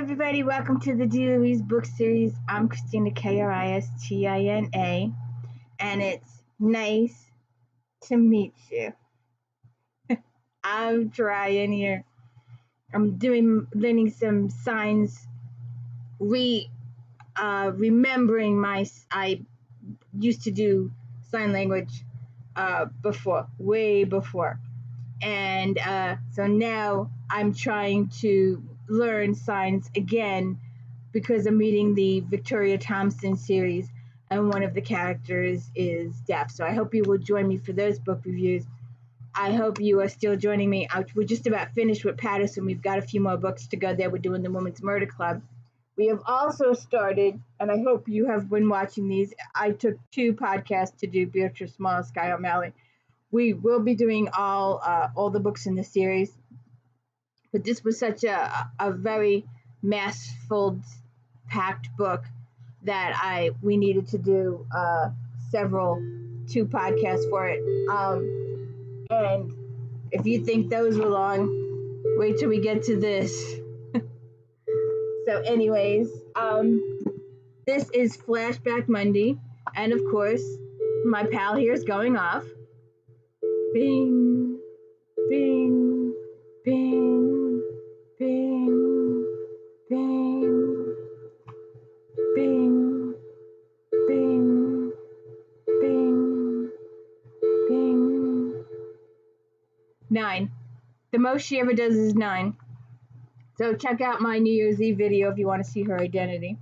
everybody, welcome to the D. Louise book series. I'm Christina, K-R-I-S-T-I-N-A, and it's nice to meet you. I'm trying here. I'm learning some signs, remembering I used to do sign language way before. And so now I'm trying to learn signs again because I'm reading the Victoria Thompson series and one of the characters is deaf. So I hope you will join me for those book reviews. I hope you are still joining me. We're just about finished with Patterson. We've got a few more books to go there. We're doing the Women's Murder Club. We have also started, and I hope you have been watching these. I took 2 podcasts to do Beatrice Small, Sky O'Malley. We will be doing all the books in the series, but this was such a very mass-filled, packed book that we needed to do 2 podcasts for it. And if you think those were long, wait till we get to this. So, anyways, this is Flashback Monday, and of course, my pal here is going off. Bing, bing, bing, bing, bing, bing, bing, bing, bing. 9. The most she ever does is 9. So check out my New Year's Eve video if you want to see her identity.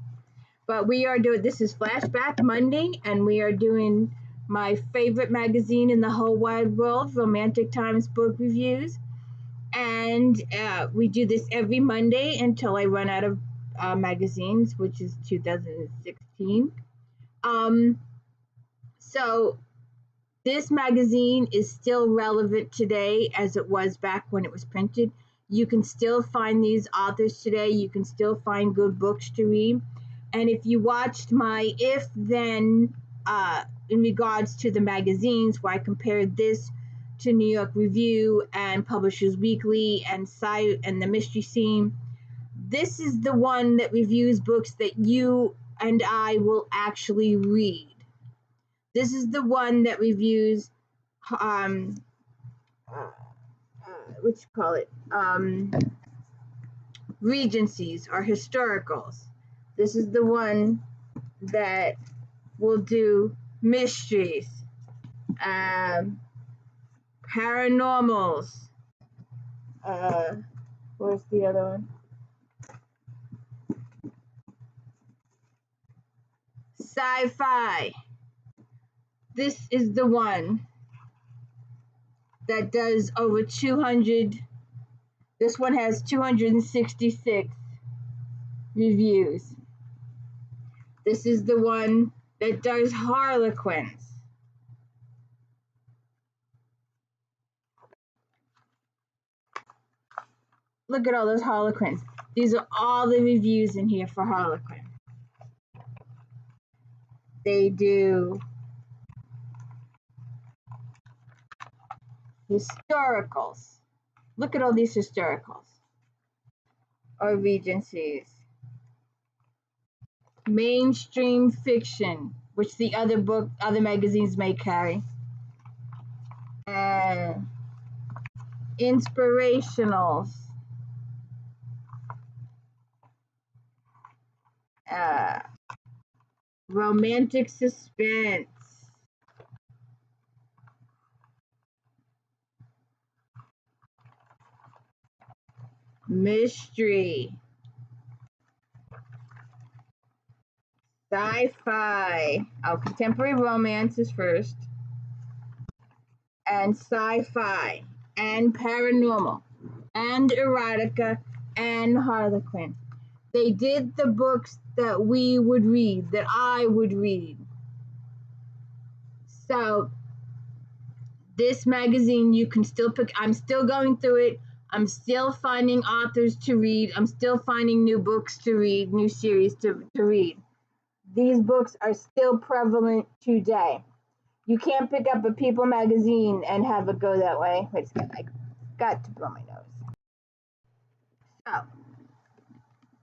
But this is Flashback Monday, and we are doing my favorite magazine in the whole wide world, Romantic Times Book Reviews. And we do this every Monday until I run out of magazines, which is 2016. So this magazine is still relevant today as it was back when it was printed. You can still find these authors today. You can still find good books to read. And if you watched my If-Then in regards to the magazines, where I compared this to New York Review and Publishers Weekly and the Mystery Scene, this is the one that reviews books that you and I will actually read. This is the one that reviews Regencies or historicals. This is the one that will do mysteries, paranormals. Where's the other one? Sci-fi. This is the one that does over 200. This one has 266 reviews. This is the one that does Harlequins. Look at all those Harlequins. These are all the reviews in here for Harlequin. They do historicals. Look at all these historicals or Regencies. Mainstream fiction, which the other magazines may carry. Inspirationals. Romantic suspense. Mystery. Sci-fi. Contemporary romance is first. And sci-fi. And paranormal. And erotica. And Harlequin. They did the books that we would read, that I would read. So, this magazine you can still pick. I'm still going through it. I'm still finding authors to read. I'm still finding new books to read, new series to read. These books are still prevalent today. You can't pick up a People magazine and have it go that way. Wait a second, I got to blow my nose. So,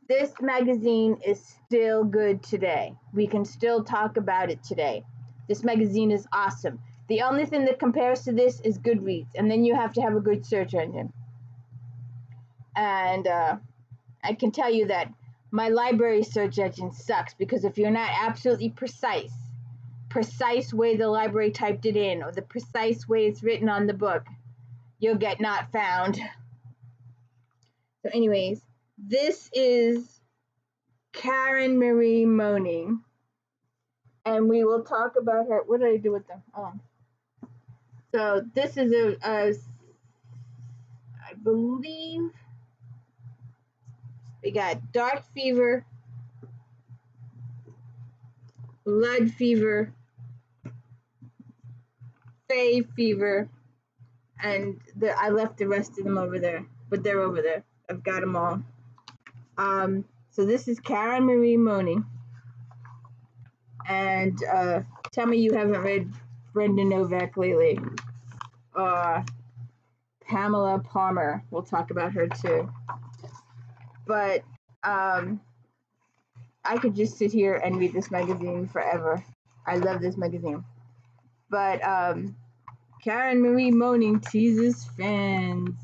This magazine is still good today. We can still talk about it today. This magazine is awesome. The only thing that compares to this is Goodreads, and then you have to have a good search engine. And I can tell you that my library search engine sucks, because if you're not absolutely precise way the library typed it in, or the precise way it's written on the book, you'll get not found. So anyways, this is KARENMARIE Moaning, and we will talk about her. What did I do with them? Oh. So this is I believe we got dark fever, blood fever, fey fever, and I left the rest of them over there, but they're over there. I've got them all. So this is KARENMARIE Moaning, and tell me you haven't read Brenda Novak lately. Pamela Palmer. We'll talk about her too. But I could just sit here and read this magazine forever. I love this magazine. But KARENMARIE Moaning teases fans.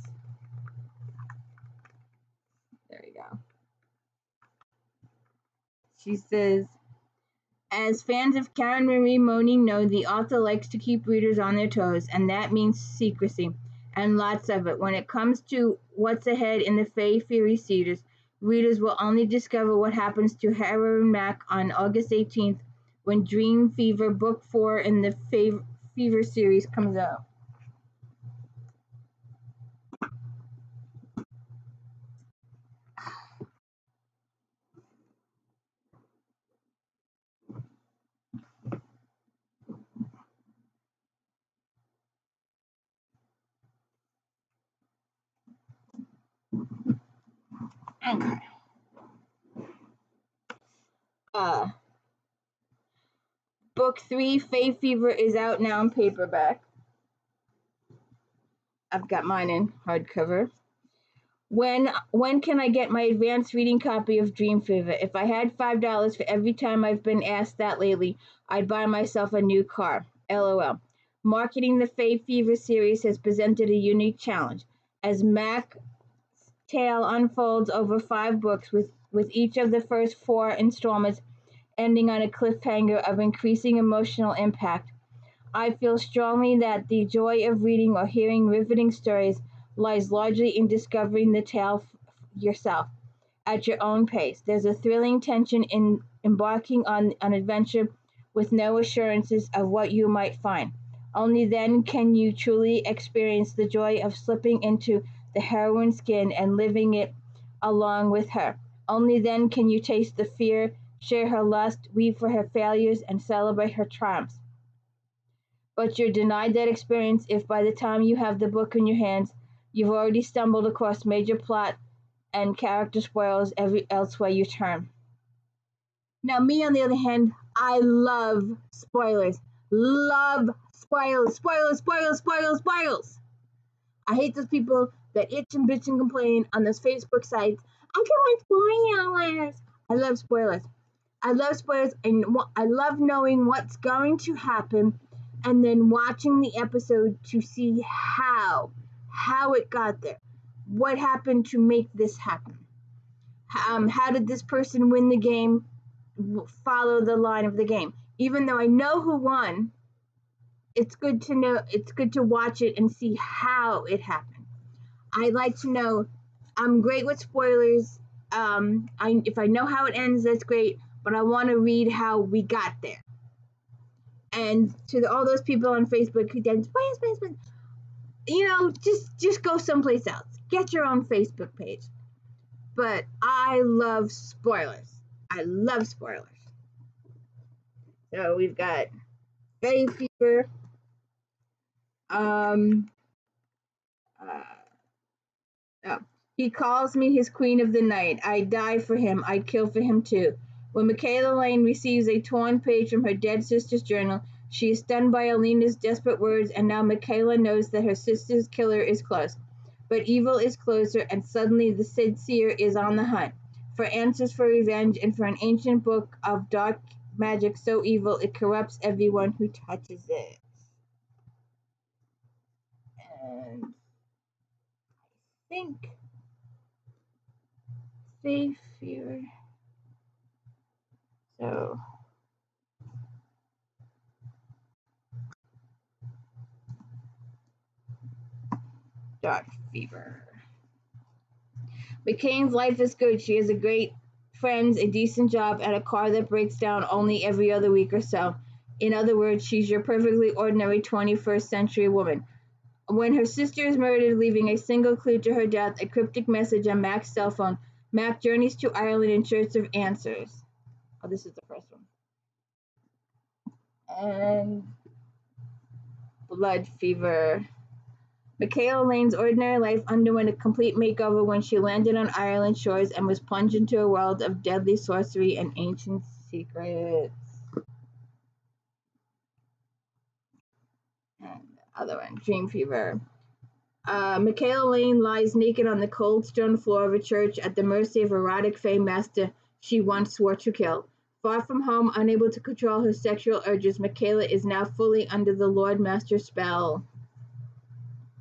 There we go. She says, as fans of KARENMARIE Moaning know, the author likes to keep readers on their toes, and that means secrecy, and lots of it. When it comes to what's ahead in the Fae Fury series, readers will only discover what happens to Heroine Mac on August 18th, when Dream Fever Book 4 in the Fever series comes out. Okay. Book 3, Fae Fever, is out now in paperback. I've got mine in hardcover. When can I get my advanced reading copy of Dream Fever? If I had $5 for every time I've been asked that lately, I'd buy myself a new car. LOL. Marketing the Fae Fever series has presented a unique challenge, as Mac's tale unfolds over 5 books, with each of the first 4 installments ending on a cliffhanger of increasing emotional impact. I feel strongly that the joy of reading or hearing riveting stories lies largely in discovering the tale yourself, at your own pace. There's a thrilling tension in embarking on an adventure with no assurances of what you might find. Only then can you truly experience the joy of slipping into the heroine's skin and living it along with her. Only then can you taste the fear, share her lust, weep for her failures, and celebrate her triumphs. But you're denied that experience if by the time you have the book in your hands, you've already stumbled across major plot and character spoilers elsewhere you turn. Now, me, on the other hand, I love spoilers. Love spoilers. Spoilers. I hate those people that itch and bitch and complain on those Facebook sites. I don't want spoilers. I love spoilers. And I love knowing what's going to happen, and then watching the episode to see how it got there. What happened to make this happen? How did this person win the game? Follow the line of the game. Even though I know who won, it's good to know. It's good to watch it and see how it happened. I like to know. I'm great with spoilers. If I know how it ends, that's great. But I want to read how we got there. And to all those people on Facebook who did spoilers, just go someplace else. Get your own Facebook page. But I love spoilers. So we've got Fae Fever. He calls me his queen of the night. I'd die for him. I'd kill for him too. When Michaela Lane receives a torn page from her dead sister's journal, she is stunned by Alina's desperate words, and now Michaela knows that her sister's killer is close. But evil is closer, and suddenly the Sid Seer is on the hunt. for answers for revenge, and for an ancient book of dark magic so evil it corrupts everyone who touches it. And I think Faith Fever. So Dark Fever. McCain's life is good. She has a great friends, a decent job, and a car that breaks down only every other week or so. In other words, she's your perfectly ordinary 21st century woman. When her sister is murdered, leaving a single clue to her death, a cryptic message on Mac's cell phone, Mac journeys to Ireland in search of answers. Oh, this is the first one. And Blood Fever. Michaela Lane's ordinary life underwent a complete makeover when she landed on Ireland shores and was plunged into a world of deadly sorcery and ancient secrets. And the other one, Dream Fever. Michaela Lane lies naked on the cold stone floor of a church at the mercy of erotic fey master she once swore to kill. Far from home, unable to control her sexual urges, Michaela is now fully under the Lord Master spell.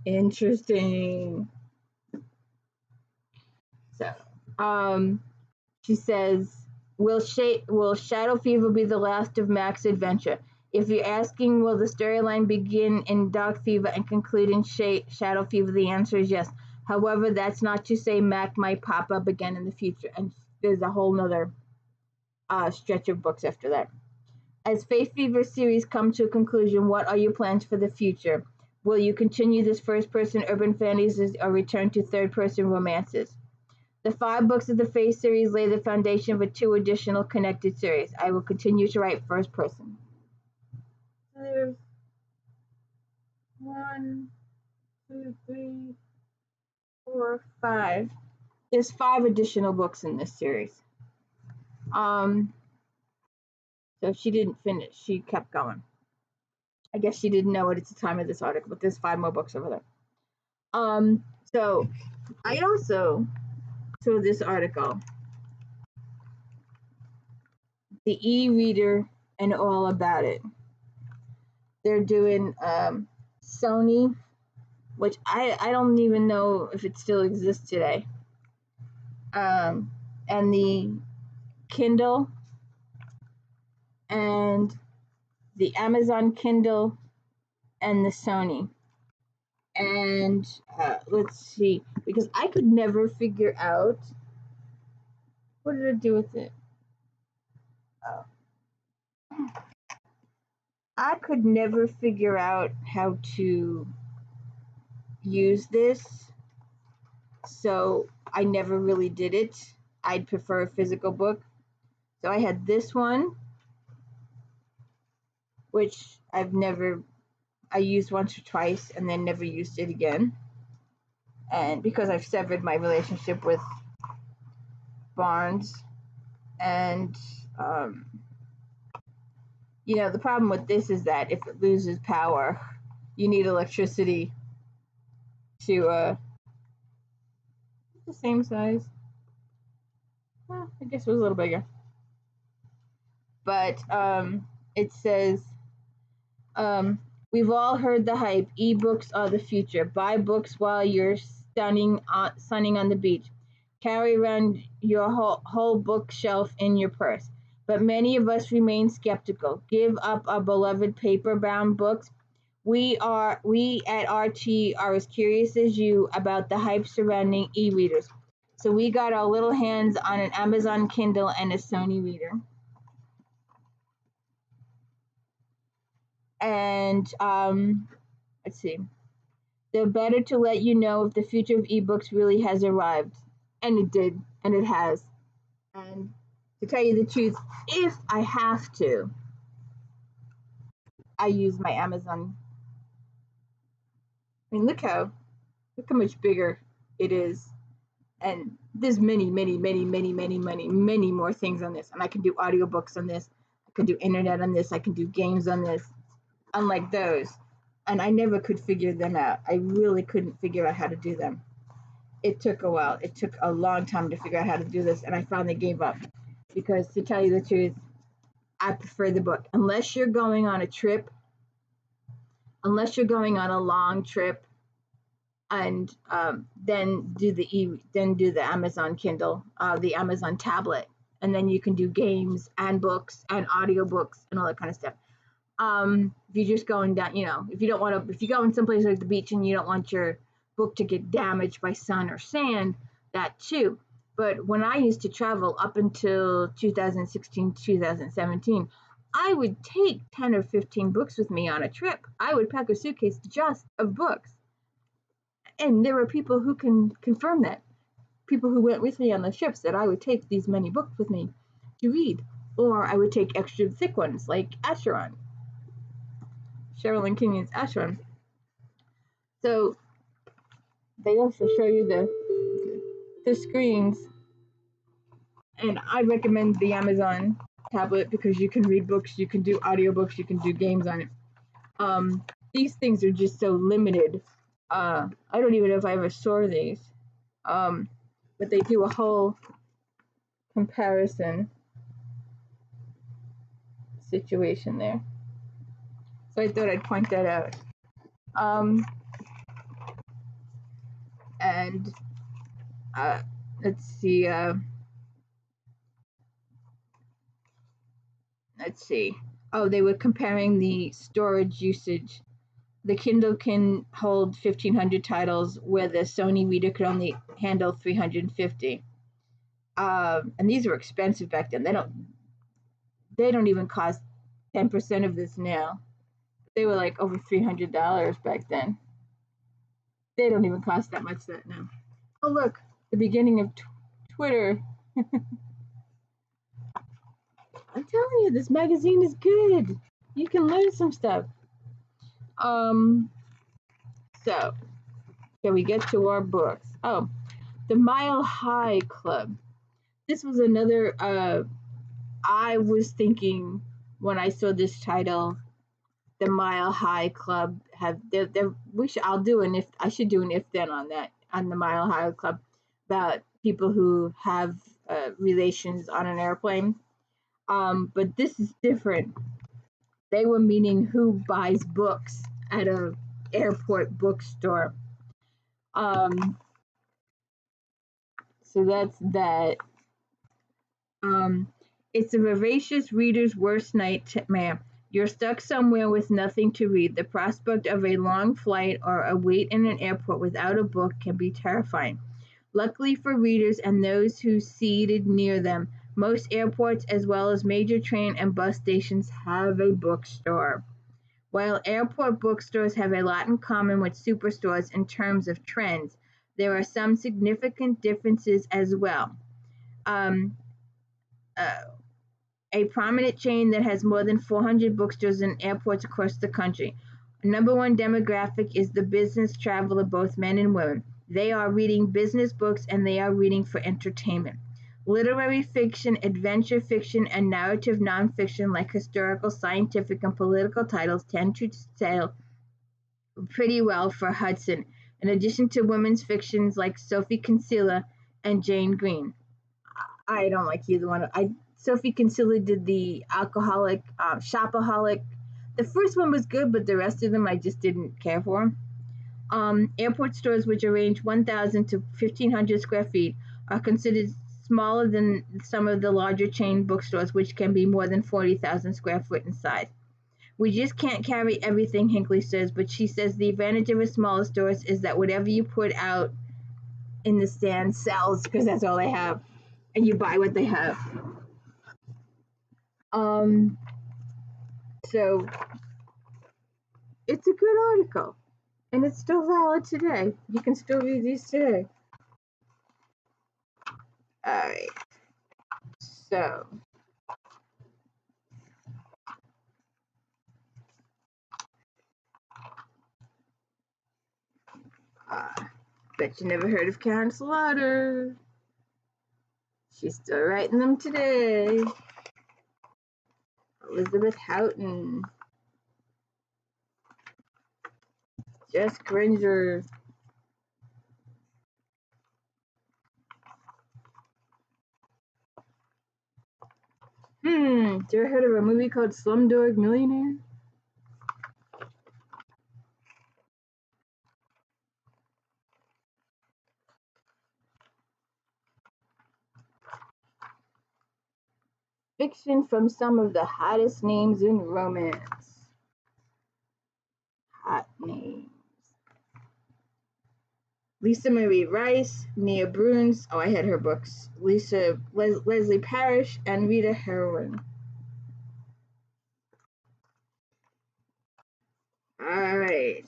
Interesting. So, she says, will Shadow Fever be the last of Mac's adventure? If you're asking, will the storyline begin in Dark Fever and conclude in Shadow Fever, the answer is yes. However, that's not to say Mac might pop up again in the future, and there's a whole nother stretch of books after that. As Faith Fever series come to a conclusion, what are your plans for the future? Will you continue this first-person urban fantasies or return to third-person romances? The 5 books of the Faith series lay the foundation for 2 additional connected series. I will continue to write first-person. There's 1, 2, 3, 4, 5. There's 5 additional books in this series. So she didn't finish. She kept going. I guess she didn't know it at the time of this article, but there's 5 more books over there. So I also saw this article, the e-reader and all about it. They're doing Sony, which I don't even know if it still exists today, and the Kindle and the Amazon Kindle and the Sony. And let's see, because I could never figure out, what did I do with it? I could never figure out how to use this, so I never really did it. I'd prefer a physical book. So I had this one, which I used once or twice and then never used it again. And because I've severed my relationship with Barnes, and the problem with this is that if it loses power, you need electricity to the same size. Well, I guess it was a little bigger. But it says, we've all heard the hype. Ebooks are the future. Buy books while you're sunning on the beach. Carry around your whole bookshelf in your purse. But many of us remain skeptical. Give up our beloved paper-bound books. We at RT are as curious as you about the hype surrounding e-readers. So we got our little hands on an Amazon Kindle and a Sony reader. And let's see. They're better to let you know if the future of ebooks really has arrived. And it did, and it has. And to tell you the truth, if I have to, I use my Amazon. I mean, look how much bigger it is. And there's many more things on this. And I can do audiobooks on this. I can do internet on this. I can do games on this. Unlike those. And I never could figure them out. I really couldn't figure out how to do them. it took a while. It took a long time to figure out how to do this, and I finally gave up because, to tell you the truth, I prefer the book. Unless you're going on a trip, unless you're going on a long trip, and then do the Amazon Kindle, the Amazon tablet, and then you can do games and books and audiobooks and all that kind of stuff. If you're just going down, if you don't want to, if you go in someplace like the beach and you don't want your book to get damaged by sun or sand, that too. But when I used to travel up until 2016, 2017, I would take 10 or 15 books with me on a trip. I would pack a suitcase just of books. And there were people who can confirm that. People who went with me on the trips, that I would take these many books with me to read. Or I would take extra thick ones like Acheron. Sherilyn Kenyon's Acheron. So they also show you the screens. And I recommend the Amazon tablet because you can read books, you can do audiobooks, you can do games on it. These things are just so limited. I don't even know if I ever saw these. But they do a whole comparison situation there. So I thought I'd point that out. And let's see. Let's see. Oh, they were comparing the storage usage. The Kindle can hold 1,500 titles, where the Sony reader could only handle 350. And these were expensive back then. They don't even cost 10% of this now. They were like over $300 back then. They don't even cost that much that now. Oh look, the beginning of Twitter. I'm telling you, this magazine is good. You can learn some stuff. So can we get to our books? Oh, the Mile High Club. This was another. I was thinking when I saw this title, the Mile High Club have. I'll do an if. I should do an if then on that, on the Mile High Club, about people who have relations on an airplane. But this is different. They were meaning who buys books at a airport bookstore. So that's that. It's a voracious reader's worst nightmare. You're stuck somewhere with nothing to read. The prospect of a long flight or a wait in an airport without a book can be terrifying. Luckily for readers and those who seated near them, most airports as well as major train and bus stations have a bookstore. While airport bookstores have a lot in common with superstores in terms of trends, there are some significant differences as well. A prominent chain that has more than 400 bookstores in airports across the country. Number one demographic is the business traveler, both men and women. They are reading business books and they are reading for entertainment. Literary fiction, adventure fiction, and narrative nonfiction like historical, scientific, and political titles tend to sell pretty well for Hudson, in addition to women's fictions like Sophie Kinsella and Jane Green. I don't like either one. Sophie Kinsella did the alcoholic, shopaholic. The first one was good, but the rest of them I just didn't care for. Airport stores, which range 1,000 to 1,500 square feet, are considered smaller than some of the larger chain bookstores, which can be more than 40,000 square foot in size. We just can't carry everything, Hinckley says, but she says the advantage of a smaller stores is that whatever you put out in the stand sells, because that's all they have, and you buy what they have. So it's a good article, and it's still valid today. You can still read these today. All right. So bet you never heard of Karen Slaughter. She's still writing them today. Elizabeth Houghton. Jess Granger. ever heard of a movie called Slumdog Millionaire? Fiction from some of the hottest names in romance. Hot names. Lisa Marie Rice, Nia Bruns, I had her books, Leslie Parrish, and Rita Herwin. Alright,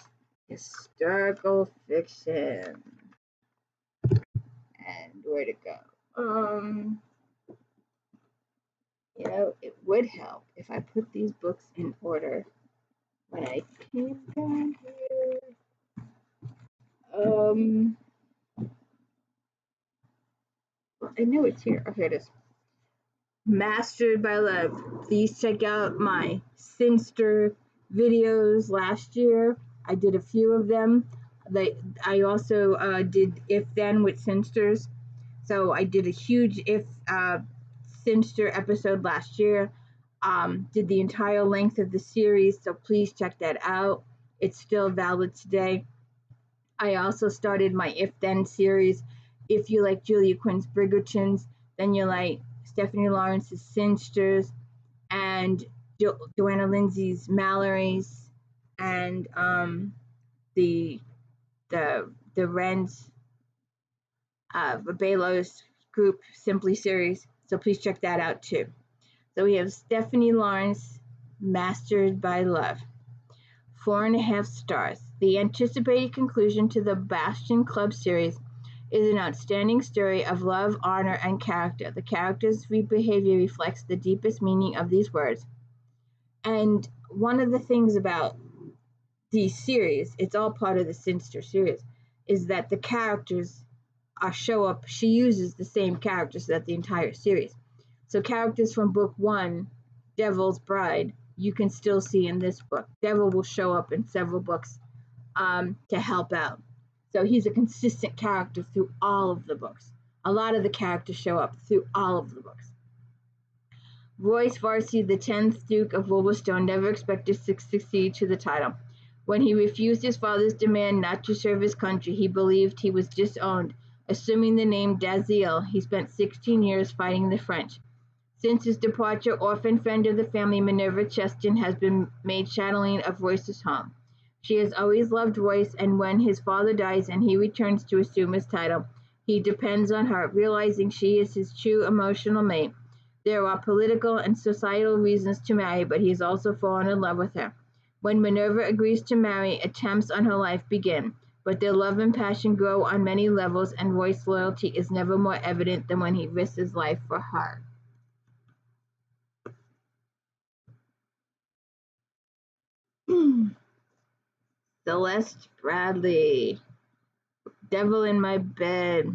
historical fiction. And where to go? It would help if I put these books in order when I came down here. I know it's here. Oh, here it is. Mastered by Love. Please check out my Sinster videos last year. I did a few of them. I also did If Then with Sinsters. So I did a huge If Sinster episode last year. Did the entire length of the series, so please check that out. It's still valid today. I also started my If Then series. If you like Julia Quinn's Bridgertons, then you like Stephanie Lawrence's Sinsters and Joanna Lindsay's Mallory's and the Wren's Babelos group Simply series. So please check that out too. So we have Stephanie Lawrence, Mastered by Love. 4.5 stars. The anticipated conclusion to the Bastion Club series is an outstanding story of love, honor, and character. The characters' behavior reflects the deepest meaning of these words. And one of the things about these series, it's all part of the Sinster series, is that the characters show up. She uses the same characters throughout the entire series. So characters from book 1, Devil's Bride, you can still see in this book. Devil will show up in several books to help out. So he's a consistent character through all of the books. A lot of the characters show up through all of the books. Royce Varsity, the 10th Duke of Wolverstone, never expected to succeed to the title. When he refused his father's demand not to serve his country, he believed he was disowned. Assuming the name Daziel, he spent 16 years fighting the French. Since his departure, orphan friend of the family Minerva Cheston has been made chatelaine of Royce's home. She has always loved Royce, and when his father dies and he returns to assume his title, he depends on her, realizing she is his true emotional mate. There are political and societal reasons to marry, but he has also fallen in love with her. When Minerva agrees to marry, attempts on her life begin, but their love and passion grow on many levels, and Royce's loyalty is never more evident than when he risks his life for her. Celeste Bradley, Devil in My Bed,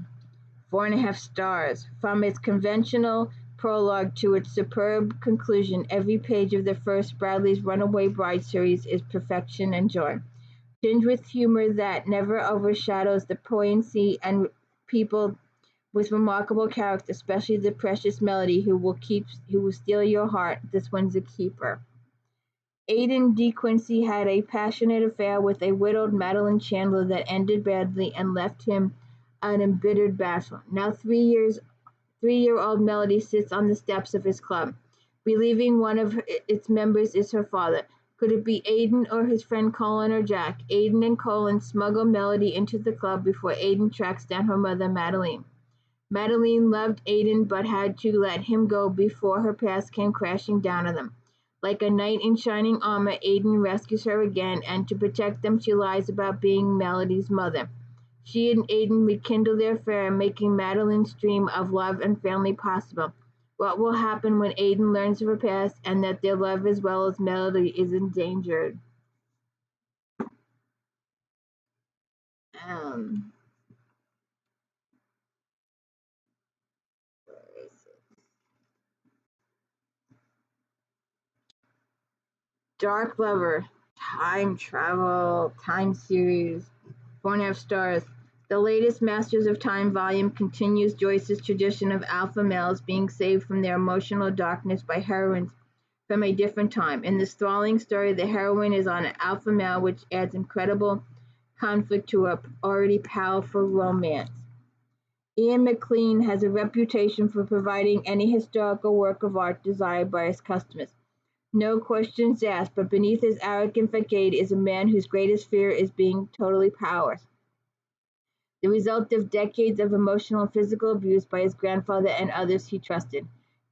4.5 stars. From its conventional prologue to its superb conclusion, every page of the first Bradley's Runaway Bride series is perfection and joy. Tinged with humor that never overshadows the poignancy and people with remarkable character, especially the precious Melody who will steal your heart. This one's a keeper. Aidan De Quincey had a passionate affair with a widowed Madeline Chandler that ended badly and left him an embittered bachelor. Now 3-year-old Melody sits on the steps of his club, believing one of its members is her father. Could it be Aidan or his friend Colin or Jack? Aidan and Colin smuggle Melody into the club before Aidan tracks down her mother, Madeline. Madeline loved Aidan but had to let him go before her past came crashing down on them. Like a knight in shining armor, Aidan rescues her again, and to protect them, she lies about being Melody's mother. She and Aidan rekindle their affair, making Madeline's dream of love and family possible. What will happen when Aidan learns of her past and that their love as well as Melody is endangered? Dark Lover, time travel, time series, 4.5 stars. The latest Masters of Time volume continues Joyce's tradition of alpha males being saved from their emotional darkness by heroines from a different time. In this thrilling story, the heroine is on an alpha male, which adds incredible conflict to a already powerful romance. Ian McLean has a reputation for providing any historical work of art desired by his customers. No questions asked, but beneath his arrogant facade is a man whose greatest fear is being totally powerless. The result of decades of emotional and physical abuse by his grandfather and others he trusted.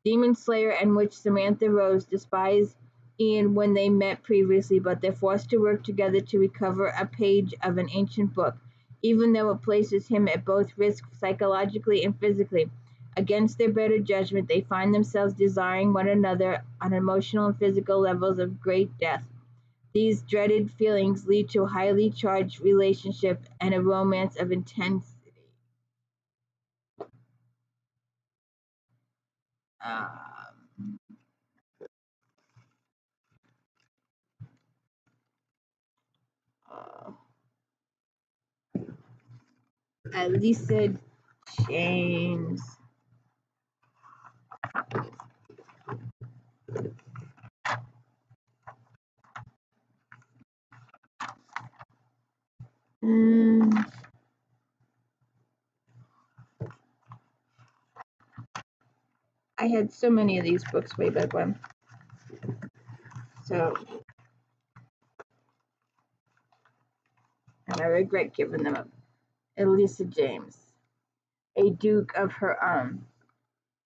Demon Slayer and Witch Samantha Rose despise Ian when they met previously, but they're forced to work together to recover a page of an ancient book, even though it places him at both risk psychologically and physically. Against their better judgment, they find themselves desiring one another on emotional and physical levels of great depth. These dreaded feelings lead to a highly charged relationship and a romance of intensity. Elisa James. I had so many of these books way back when. So, and I regret giving them up. Elisa James, a Duke of her own.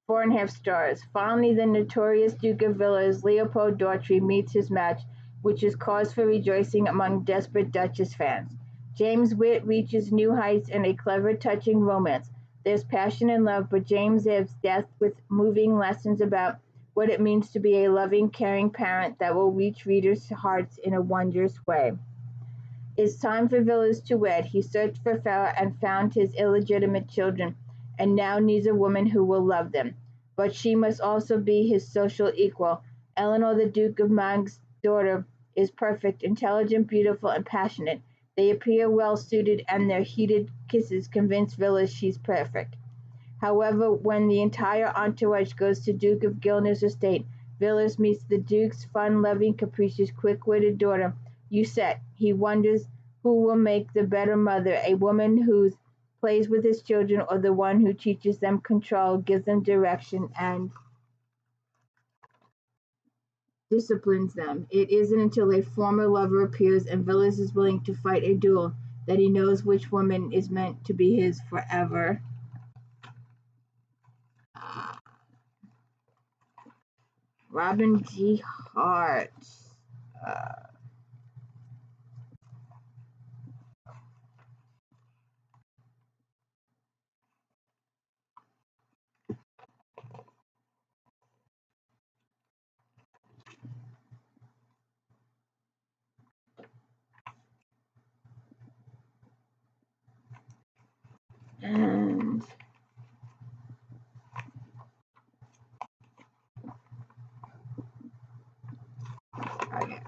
4.5 stars. Finally, the notorious Duke of Villars, Leopold Daughtry, meets his match, which is cause for rejoicing among desperate Duchess fans. James' wit reaches new heights in a clever, touching romance. There's passion and love, but James adds depth with moving lessons about what it means to be a loving, caring parent that will reach readers' hearts in a wondrous way. It's time for Villars to wed. He searched for Farah and found his illegitimate children, and now needs a woman who will love them. But she must also be his social equal. Eleanor, the Duke of Manx's daughter, is perfect, intelligent, beautiful, and passionate. They appear well suited, and their heated kisses convince Villars she's perfect. However, when the entire entourage goes to Duke of Gilner's estate, Villars meets the Duke's fun-loving, capricious, quick-witted daughter, Yusette. He wonders who will make the better mother, a woman who plays with his children or the one who teaches them control, gives them direction, and disciplines them. It isn't until a former lover appears and Villars is willing to fight a duel that he knows which woman is meant to be his forever. Robyn DeHart. And okay.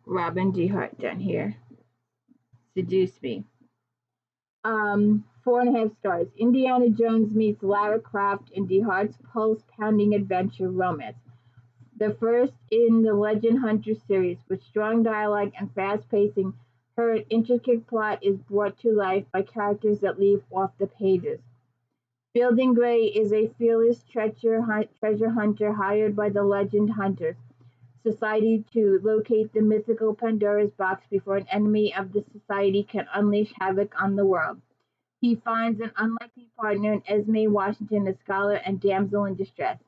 Robyn DeHart down here. Seduce Me. 4.5 stars. Indiana Jones meets Lara Croft in DeHart's pulse-pounding adventure romance. The first in the Legend Hunter series, with strong dialogue and fast pacing, her intricate plot is brought to life by characters that leap off the pages. Fielding Gray is a fearless treasure hunter hired by the Legend Hunters Society to locate the mythical Pandora's box before an enemy of the society can unleash havoc on the world. He finds an unlikely partner in Esme Washington, a scholar and damsel in distress.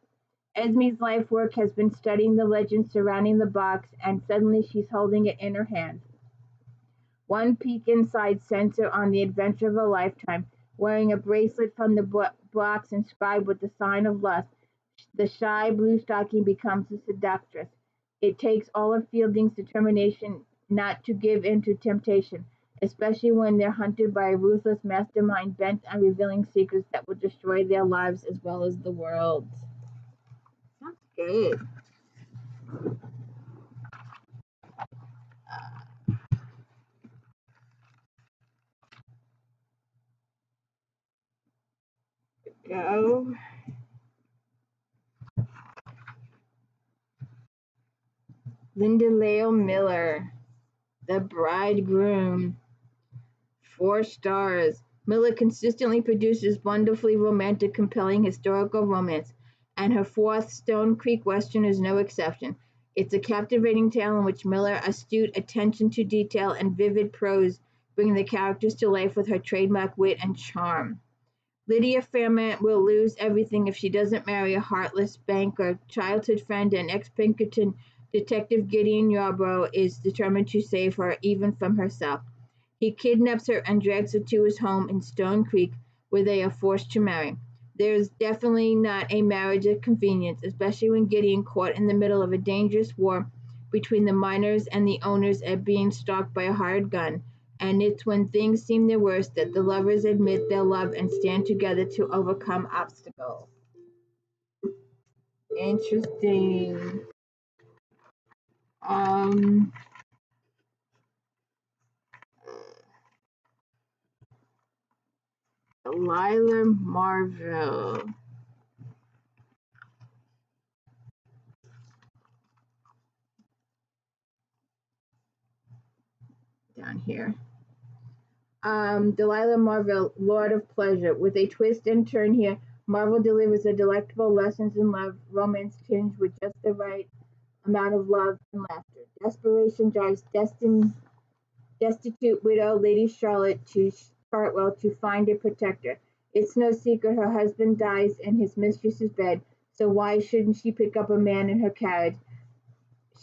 Esme's life work has been studying the legends surrounding the box, and suddenly she's holding it in her hands. One peek inside sends her on the adventure of a lifetime. Wearing a bracelet from the box inscribed with the sign of lust, the shy blue stocking becomes a seductress. It takes all of Fielding's determination not to give in to temptation, especially when they're hunted by a ruthless mastermind bent on revealing secrets that will destroy their lives as well as the world's. Sounds good. Go. Linda Lael Miller, The Bridegroom, 4 stars. Miller consistently produces wonderfully romantic, compelling historical romance, and her 4th Stone Creek Western is no exception. It's a captivating tale in which Miller's astute attention to detail and vivid prose bring the characters to life with her trademark wit and charm. Lydia Fairmont will lose everything if she doesn't marry a heartless banker. Childhood friend and ex-Pinkerton Detective Gideon Yarborough is determined to save her, even from herself. He kidnaps her and drags her to his home in Stone Creek, where they are forced to marry. There is definitely not a marriage of convenience, especially when Gideon, caught in the middle of a dangerous war between the miners and the owners, are being stalked by a hired gun. And it's when things seem their worst that the lovers admit their love and stand together to overcome obstacles. Interesting. Lila Marville. Down here. Delilah Marville, Lord of Pleasure. With a twist and turn here, Marville delivers a delectable lessons in love, romance tinged with just the right amount of love and laughter. Desperation drives destitute widow Lady Charlotte to Cartwell to find a protector. It's no secret her husband dies in his mistress's bed, so why shouldn't she pick up a man in her carriage?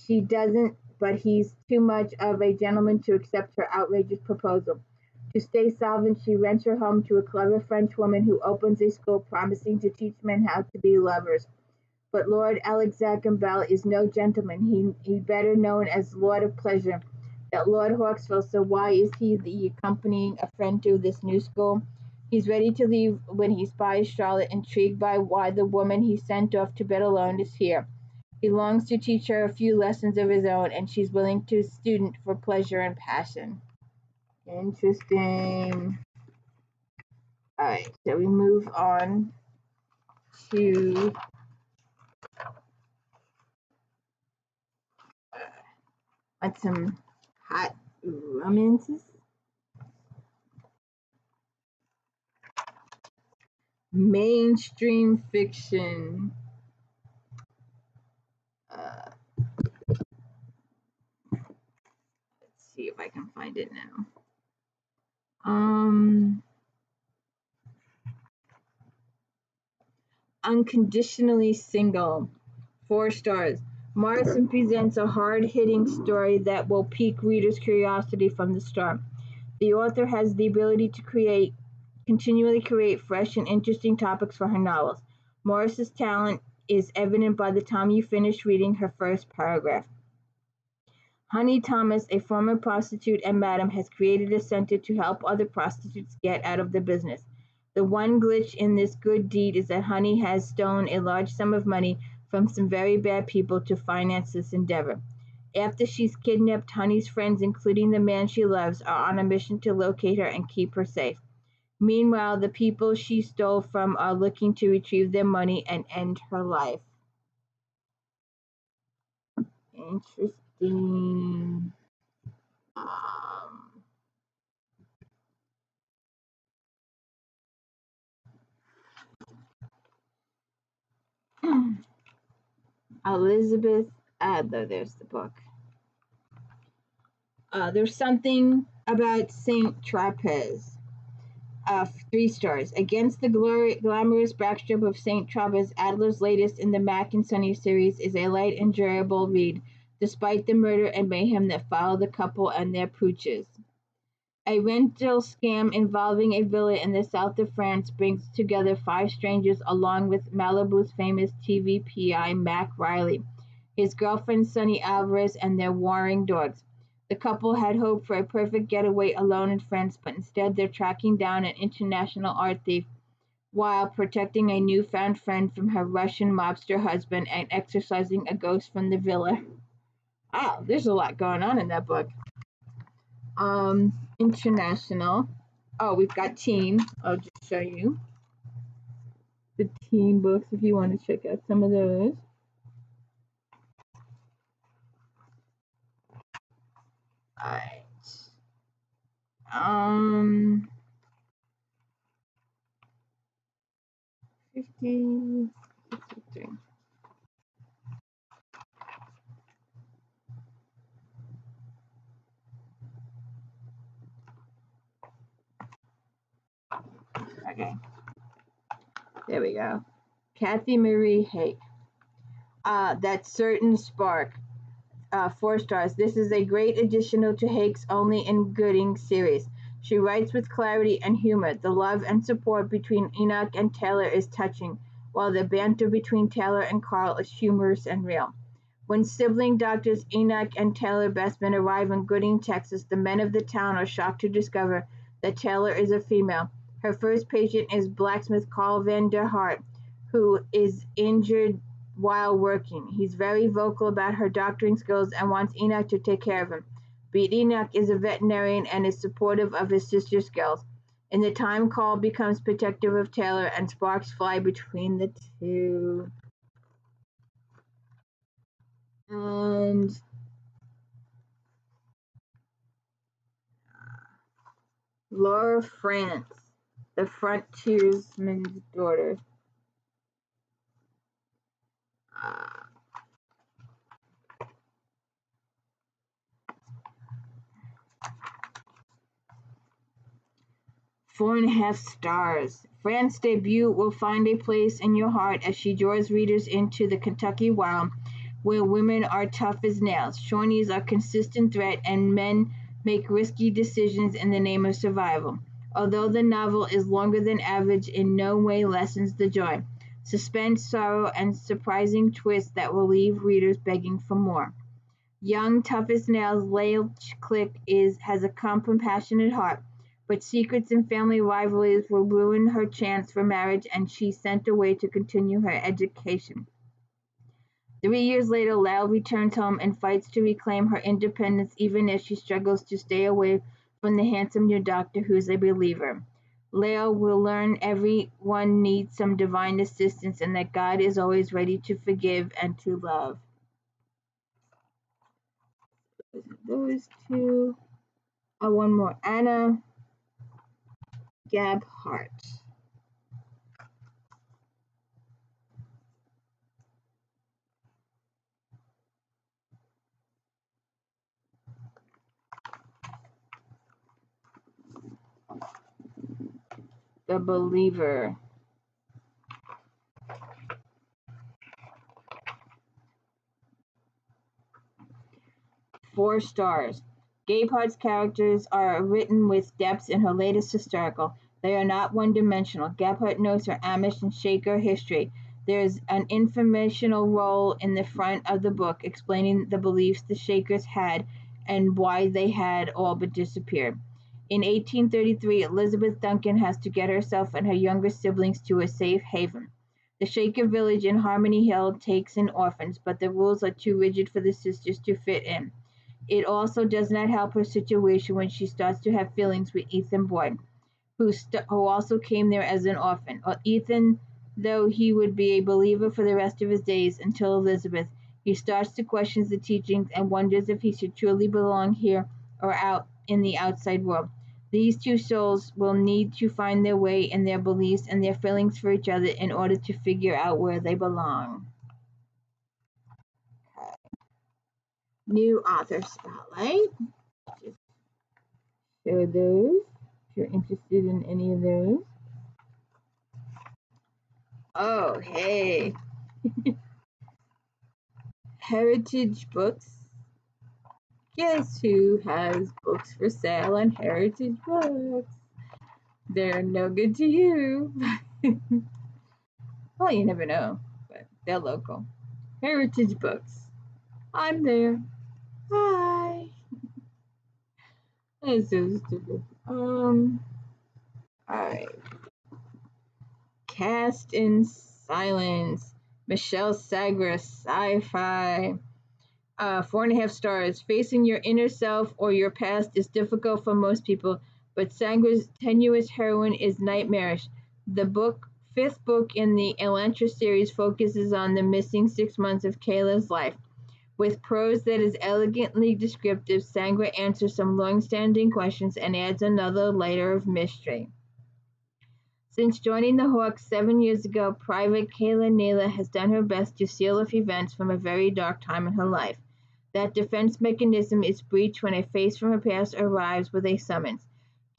She doesn't, but he's too much of a gentleman to accept her outrageous proposal. To stay solvent, she rents her home to a clever French woman who opens a school promising to teach men how to be lovers. But Lord Alexander Bell is no gentleman. He better known as Lord of Pleasure. That Lord Hawksville, so why is he the accompanying a friend to this new school? He's ready to leave when he spies Charlotte, intrigued by why the woman he sent off to bed alone is here. He longs to teach her a few lessons of his own, and she's willing to student for pleasure and passion. Interesting. Alright, so we move on to some hot romances. Mainstream fiction. Let's see if I can find it now. Unconditionally Single, 4 stars. Morrison presents a hard-hitting story that will pique readers' curiosity from the start. The author has the ability to continually create fresh and interesting topics for her novels. Morris's talent is evident by the time you finish reading her first paragraph. Honey Thomas, a former prostitute and madam, has created a center to help other prostitutes get out of the business. The one glitch in this good deed is that Honey has stolen a large sum of money from some very bad people to finance this endeavor. After she's kidnapped, Honey's friends, including the man she loves, are on a mission to locate her and keep her safe. Meanwhile, the people she stole from are looking to retrieve their money and end her life. Interesting. Elizabeth Adler, there's the book. There's something about Saint Tropez. 3 stars. Against the glamorous backdrop of Saint Tropez, Adler's latest in the Mac and Sonny series is a light, enjoyable read, despite the murder and mayhem that follow the couple and their pooches. A rental scam involving a villa in the south of France brings together 5 strangers along with Malibu's famous TV PI Mac Riley, his girlfriend Sonny Alvarez, and their warring dogs. The couple had hoped for a perfect getaway alone in France, but instead they're tracking down an international art thief while protecting a newfound friend from her Russian mobster husband and exorcising a ghost from the villa. Wow, there's a lot going on in that book. International. Oh, we've got teen. I'll just show you the teen books if you want to check out some of those. Alright. 50, 53. Okay. There we go. Kathy Marie Hake. That certain spark. 4 stars. This is a great additional to Hake's Only in Gooding series. She writes with clarity and humor. The love and support between Enoch and Taylor is touching, while the banter between Taylor and Carl is humorous and real. When sibling doctors Enoch and Taylor Bestman arrive in Gooding, Texas, the men of the town are shocked to discover that Taylor is a female. Her first patient is blacksmith Carl van der Hart, who is injured while working. He's very vocal about her doctoring skills and wants Enoch to take care of him. But Enoch is a veterinarian and is supportive of his sister's skills. In the time, Carl becomes protective of Taylor and sparks fly between the two. And Laura France, the frontiersman's daughter. 4.5 stars. Frantz's debut will find a place in your heart as she draws readers into the Kentucky Wild, where women are tough as nails, Shawnees are consistent threat, and men make risky decisions in the name of survival. Although the novel is longer than average, in no way lessens the joy, suspense, sorrow, and surprising twists that will leave readers begging for more. Young, tough as nails, LAEL Click has a compassionate heart, but secrets and family rivalries will ruin her chance for marriage, and she's sent away to continue her education. 3 years later, LAEL returns home and fights to reclaim her independence, even as she struggles to stay away from the handsome new doctor who's a believer. LAEL will learn everyone needs some divine assistance and that God is always ready to forgive and to love. Those two. One more. Anna GABHART. The Believer. 4 stars. GABHART's characters are written with depth in her latest historical. They are not one-dimensional. GABHART knows her Amish and Shaker history. There is an informational role in the front of the book explaining the beliefs the Shakers had and why they had all but disappeared. In 1833, Elizabeth Duncan has to get herself and her younger siblings to a safe haven. The Shaker village in Harmony Hill takes in orphans, but the rules are too rigid for the sisters to fit in. It also does not help her situation when she starts to have feelings with Ethan Boyd, who also came there as an orphan. Ethan, though he would be a believer for the rest of his days until Elizabeth, he starts to question the teachings and wonders if he should truly belong here or out in the outside world. These two souls will need to find their way in their beliefs and their feelings for each other in order to figure out where they belong. New author spotlight. Just show those if you're interested in any of those. Oh, hey. Heritage Books. Guess who has books for sale on Heritage Books? They're no good to you. Well, you never know, but they're local. Heritage Books. I'm there. Hi. That's so stupid. Alright. Cast in Silence. Michelle Sagara, sci-fi. 4.5 stars. Facing your inner self or your past is difficult for most people, but Sagara's tenuous heroine is nightmarish. The 5th book in the Elantra series focuses on the missing 6 months of Kayla's life. With prose that is elegantly descriptive, Sangra answers some long-standing questions and adds another layer of mystery. Since joining the Hawks 7 years ago, Private Kayla Naylor has done her best to seal off events from a very dark time in her life. That defense mechanism is breached when a face from her past arrives with a summons.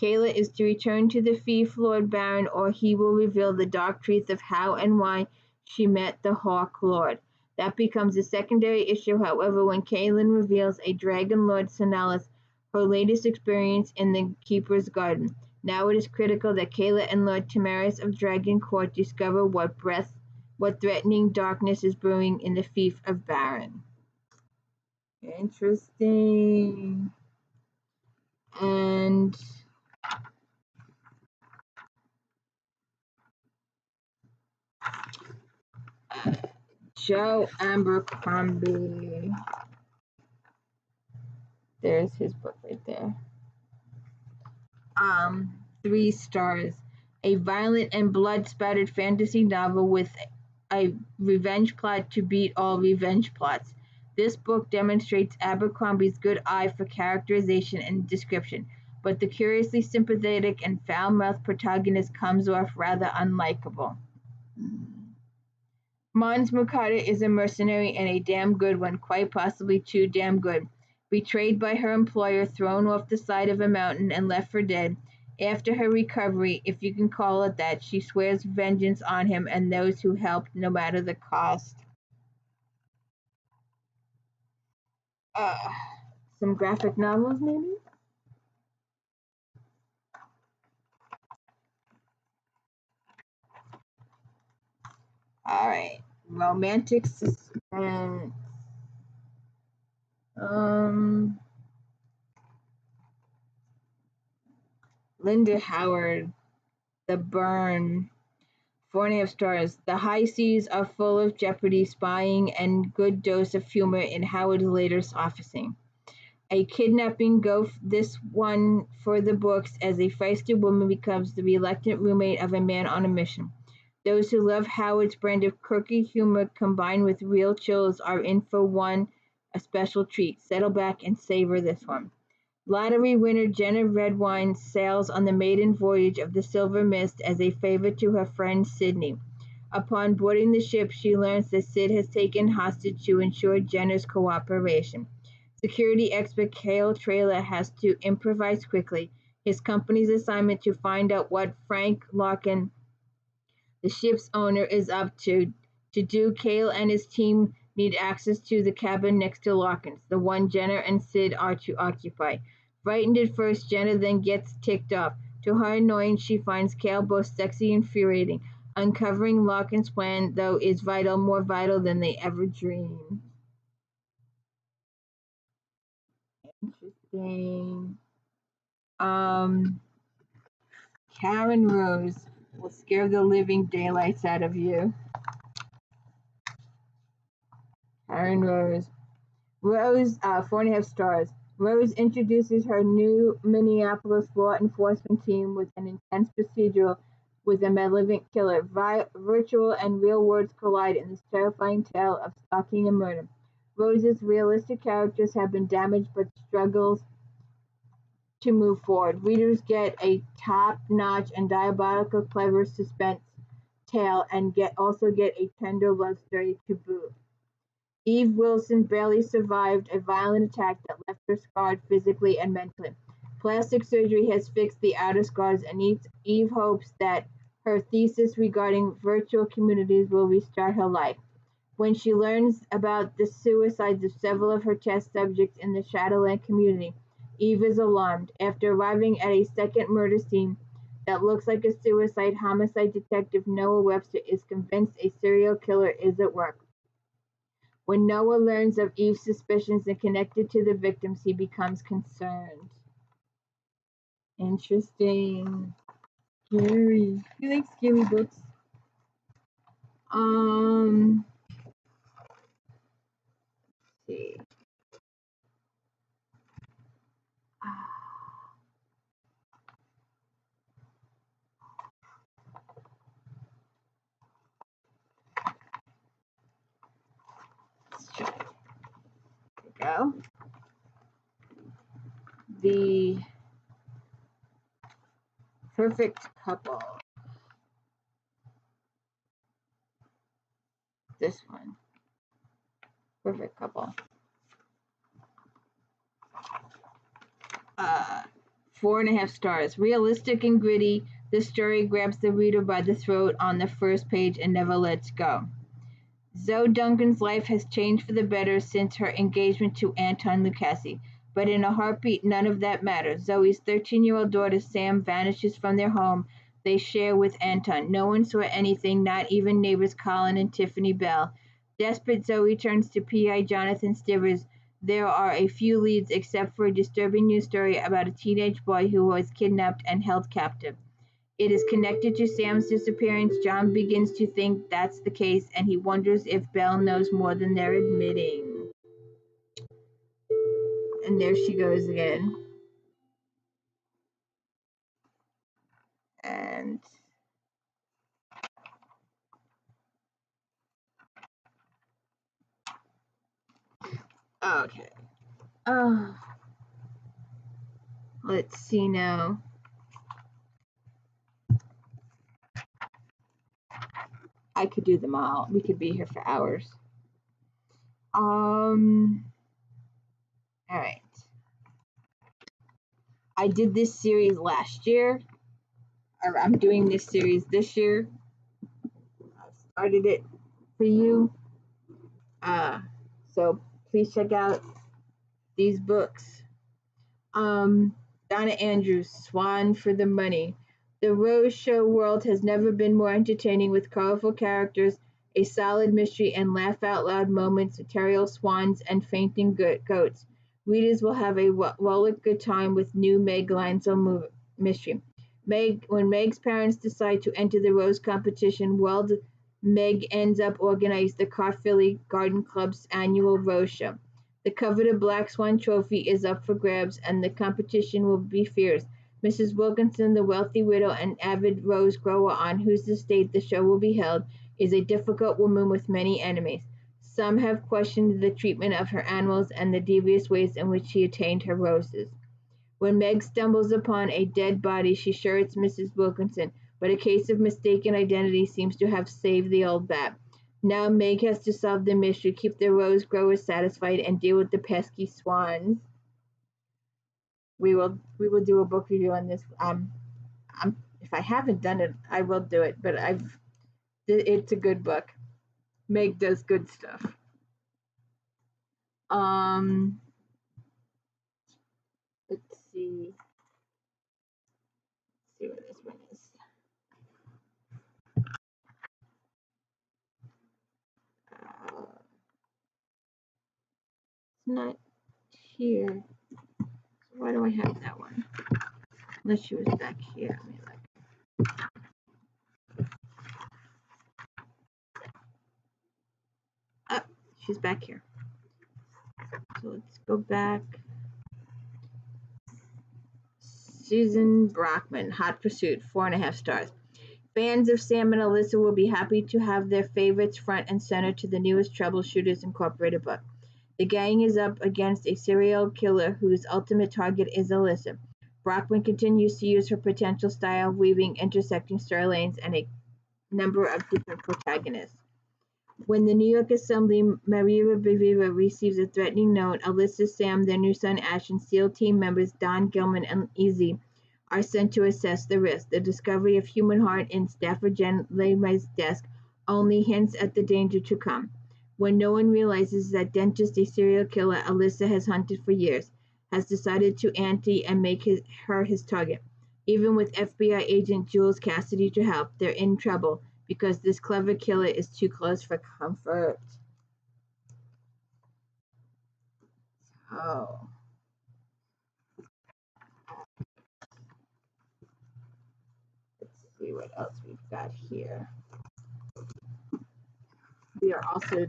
Kayla is to return to the Thief Lord Baron, or he will reveal the dark truth of how and why she met the Hawk Lord. That becomes a secondary issue, however, when Kaylin reveals a Dragon Lord Sonalis, her latest experience in the Keeper's Garden. Now it is critical that Kayla and Lord Tamaris of Dragon Court discover what threatening darkness is brewing in the Fief of Baron. Interesting. And Joe Abercrombie. There's his book right there. 3 stars. A violent and blood-spattered fantasy novel with a revenge plot to beat all revenge plots. This book demonstrates Abercrombie's good eye for characterization and description, but the curiously sympathetic and foul-mouthed protagonist comes off rather unlikable. Mons Mukata is a mercenary and a damn good one, quite possibly too damn good. Betrayed by her employer, thrown off the side of a mountain, and left for dead. After her recovery, if you can call it that, she swears vengeance on him and those who helped, no matter the cost. Some graphic novels, maybe? Alright. Romantic suspense. Linda Howard, The Burn, 4.5 stars. The high seas are full of jeopardy, spying, and good dose of humor in Howard's latest officing. A kidnapping go this one for the books as a feisty woman becomes the reluctant roommate of a man on a mission. Those who love Howard's brand of quirky humor combined with real chills are in for a special treat. Settle back and savor this one. Lottery winner Jenna Redwine sails on the maiden voyage of the Silver Mist as a favor to her friend Sydney. Upon boarding the ship, she learns that Sid has taken hostage to ensure Jenna's cooperation. Security expert Cale Traylor has to improvise quickly. His company's assignment to find out what Frank Larkin, the ship's owner, is up to. To do, Cale and his team need access to the cabin next to Larkin's, the one Jenna and Sid are to occupy. Frightened at first, Jenna then gets ticked off. To her annoyance, she finds Cale both sexy and infuriating. Uncovering Larkin's plan, though, is more vital than they ever dreamed. Interesting. Karen Rose will scare the living daylights out of you. Karen Rose. Rose, 4.5 stars. Rose introduces her new Minneapolis law enforcement team with an intense procedural with a malevolent killer. Virtual and real worlds collide in this terrifying tale of stalking and murder. Rose's realistic characters have been damaged but struggles to move forward. Readers get a top-notch and diabolical clever suspense tale and also get a tender love story to boot. Eve Wilson barely survived a violent attack that left her scarred physically and mentally. Plastic surgery has fixed the outer scars, and Eve hopes that her thesis regarding virtual communities will restart her life. When she learns about the suicides of several of her test subjects in the Shadowland community, Eve is alarmed. After arriving at a second murder scene that looks like a suicide, homicide detective Noah Webster is convinced a serial killer is at work. When Noah learns of Eve's suspicions and connected to the victims, he becomes concerned. Interesting. Scary. You like scary books? Let's see. Let's try. go. The Perfect Couple. This one. Perfect Couple. 4.5 stars. Realistic and gritty, the story grabs the reader by the throat on the first page and never lets go. Zoe Duncan's life has changed for the better since her engagement to Anton Lucchesi, but in a heartbeat, none of that matters. Zoe's 13-year-old daughter Sam vanishes from their home they share with Anton. No one saw anything, not even neighbors Colin and Tiffany Bell. Desperate, Zoe turns to P.I. Jonathan Stivers. There are a few leads except for a disturbing news story about a teenage boy who was kidnapped and held captive. It is connected to Sam's disappearance. John begins to think that's the case, and he wonders if Belle knows more than they're admitting. And there she goes again. And okay. Let's see now. I could do them all. We could be here for hours. All right. I did this series last year. I'm doing this series this year. I started it for you. So please check out these books. Donna Andrews, Swan for the Money. The Rose Show world has never been more entertaining with colorful characters, a solid mystery, and laugh-out-loud moments, ethereal swans, and fainting goats. Readers will have a good time with new Meg Lanzo mystery. When Meg's parents decide to enter the Rose competition world, Meg ends up organizing the Caerphilly Garden Club's annual Rose Show. The coveted Black Swan trophy is up for grabs, and the competition will be fierce. Mrs. Wilkinson, the wealthy widow and avid rose grower on whose estate the show will be held, is a difficult woman with many enemies. Some have questioned the treatment of her animals and the devious ways in which she attained her roses. When Meg stumbles upon a dead body, she's sure it's Mrs. Wilkinson, but a case of mistaken identity seems to have saved the old bat. Now Meg has to solve the mystery, keep the rose growers satisfied, and deal with the pesky swans. We will do a book review on this. If I haven't done it, I will do it. But it's a good book. Meg does good stuff. Let's see. Let's see what this one is. It's not here. So why do I have that one? Unless she was back here. Let me look. Oh, she's back here. So let's go back. Susan Brockman, Hot Pursuit, 4.5 stars. Fans of Sam and Alyssa will be happy to have their favorites front and center to the newest Troubleshooters Incorporated book. The gang is up against a serial killer whose ultimate target is Alyssa. Brockman continues to use her potential style, weaving intersecting storylines and a number of different protagonists. When the New York Assembly Maria Bavira receives a threatening note, Alyssa, Sam, their new son Ash, and SEAL team members Don Gilman and Easy are sent to assess the risk. The discovery of human heart in Stafford Jen Laymay's desk only hints at the danger to come. When no one realizes that Dentist, a serial killer Alyssa has hunted for years, has decided to ante and make her his target. Even with FBI agent Jules Cassidy to help, they're in trouble because this clever killer is too close for comfort. So, let's see what else we've got here. We are also,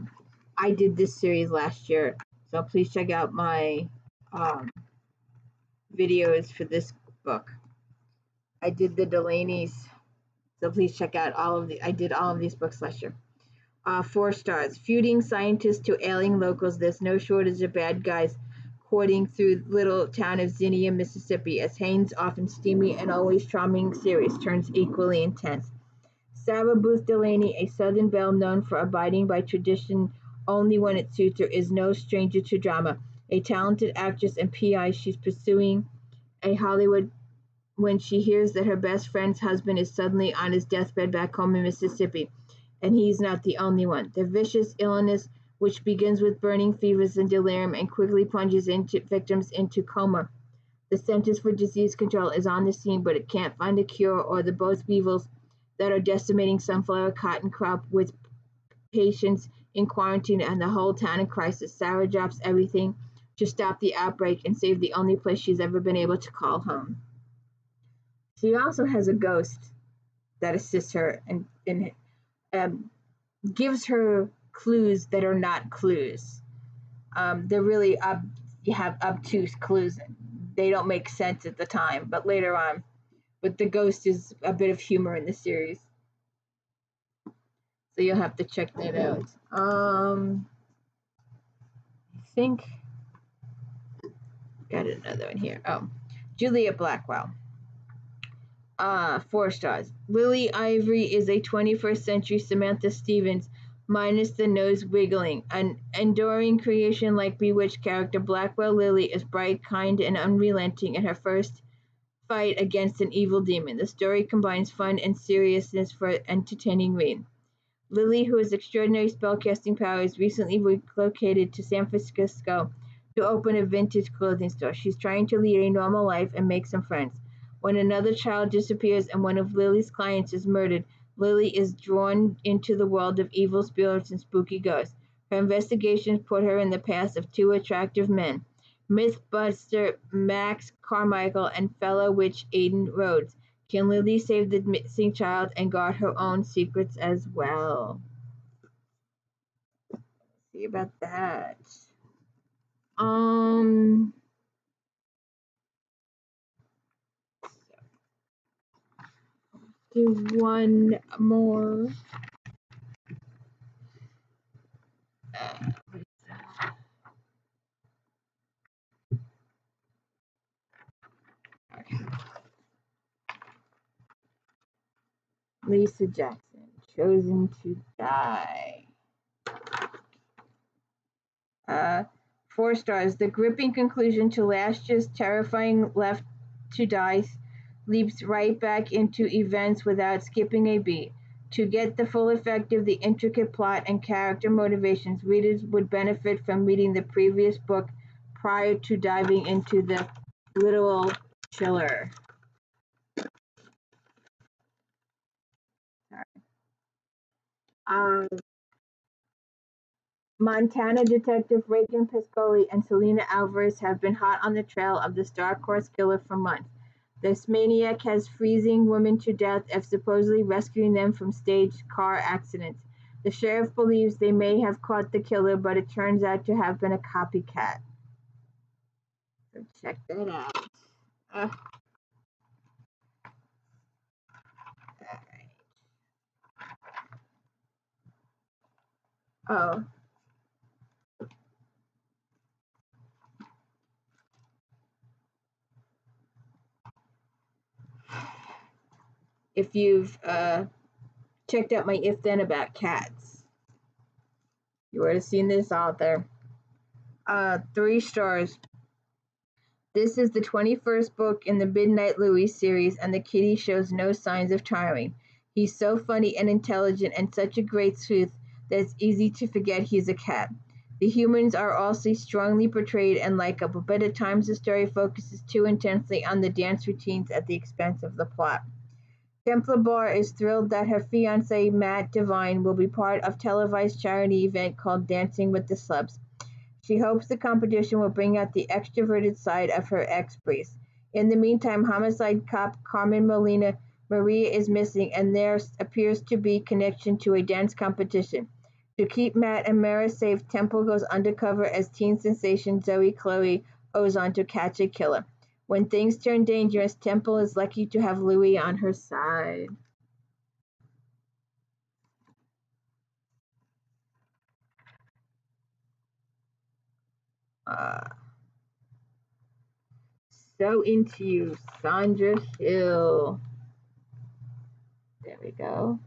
I did this series last year, so please check out my videos for this book. I did the Delaney's, so please check out I did all of these books last year. 4 stars. Feuding scientists to ailing locals, there's no shortage of bad guys courting through little town of Zinnia, Mississippi, as Haynes' often steamy and always charming series turns equally intense. Sarah Booth Delaney, a Southern belle known for abiding by tradition only when it suits her, is no stranger to drama. A talented actress and PI, she's pursuing a Hollywood when she hears that her best friend's husband is suddenly on his deathbed back home in Mississippi. And he's not the only one. The vicious illness, which begins with burning fevers and delirium and quickly plunges victims into coma. The Centers for Disease Control is on the scene, but it can't find a cure or the both weevils that are decimating sunflower cotton crop with patients in quarantine and the whole town in crisis. Sarah drops everything to stop the outbreak and save the only place she's ever been able to call home. She also has a ghost that assists her and gives her clues that are not clues. They're really you have obtuse clues. They don't make sense at the time, but later on. But the ghost is a bit of humor in the series. So you'll have to check that out. I think got another one here. Oh, Juliet Blackwell. 4 stars. Lily Ivory is a 21st century Samantha Stevens, minus the nose wiggling. An enduring creation like Bewitched character, Blackwell Lily is bright, kind, and unrelenting in her first fight against an evil demon. The story combines fun and seriousness for an entertaining read. Lily, who has extraordinary spellcasting powers, recently relocated to San Francisco to open a vintage clothing store. She's trying to lead a normal life and make some friends. When another child disappears and one of Lily's clients is murdered, Lily is drawn into the world of evil spirits and spooky ghosts. Her investigations put her in the path of 2 attractive men, Mythbuster Max Carmichael and fellow witch Aiden Rhodes. Can Lily save the missing child and guard her own secrets as well? See about that. Do one more. Okay. Lisa Jackson, Chosen to Die. 4 stars. The gripping conclusion to last year's terrifying Left to Die leaps right back into events without skipping a beat. To get the full effect of the intricate plot and character motivations, readers would benefit from reading the previous book prior to diving into the literal chiller. Montana detective Reagan Piscoli and Selena Alvarez have been hot on the trail of the star-crossed killer for months. This maniac has freezing women to death after supposedly rescuing them from staged car accidents. The sheriff believes they may have caught the killer, but it turns out to have been a copycat. So check that out. Oh. If you've checked out my If Then about cats, you would have seen this author. 3 stars. This is the 21st book in the Midnight Louis series, and the kitty shows no signs of tiring. He's so funny and intelligent and such a great sleuth that it's easy to forget he's a cat. The humans are also strongly portrayed and likable, but at times the story focuses too intensely on the dance routines at the expense of the plot. Templar Bar is thrilled that her fiancé, Matt Devine, will be part of a televised charity event called Dancing with the Celebs. She hopes the competition will bring out the extroverted side of her ex-priest. In the meantime, homicide cop Carmen Molina Maria is missing, and there appears to be connection to a dance competition. To keep Matt and Mara safe, Temple goes undercover as teen sensation Zoe Chloe Ozon to catch a killer. When things turn dangerous, Temple is lucky to have Louis on her side. So Into You, Sandra Hill. There we go.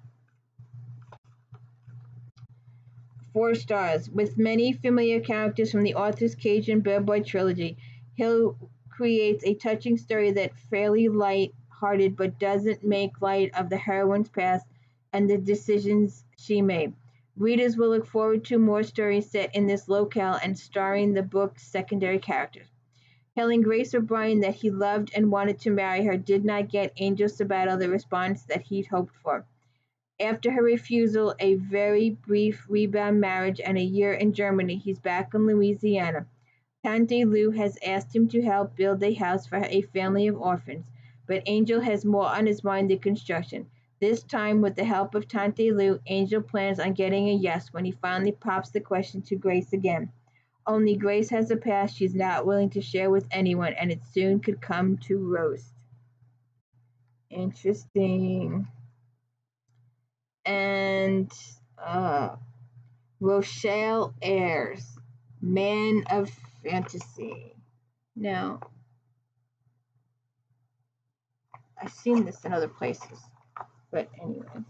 4 stars. With many familiar characters from the author's Cage and Bear Boy trilogy, Hill creates a touching story that's fairly light-hearted but doesn't make light of the heroine's past and the decisions she made. Readers will look forward to more stories set in this locale and starring the book's secondary characters. Telling Grace O'Brien that he loved and wanted to marry her did not get Angel Sabato the response that he'd hoped for. After her refusal, a very brief rebound marriage, and a year in Germany, he's back in Louisiana. Tante Lou has asked him to help build a house for a family of orphans, but Angel has more on his mind than construction. This time, with the help of Tante Lou, Angel plans on getting a yes when he finally pops the question to Grace again. Only Grace has a past she's not willing to share with anyone, and it soon could come to roast. Interesting. And Rochelle Ayres, Man of Fantasy. Now, I've seen this in other places, but anyways,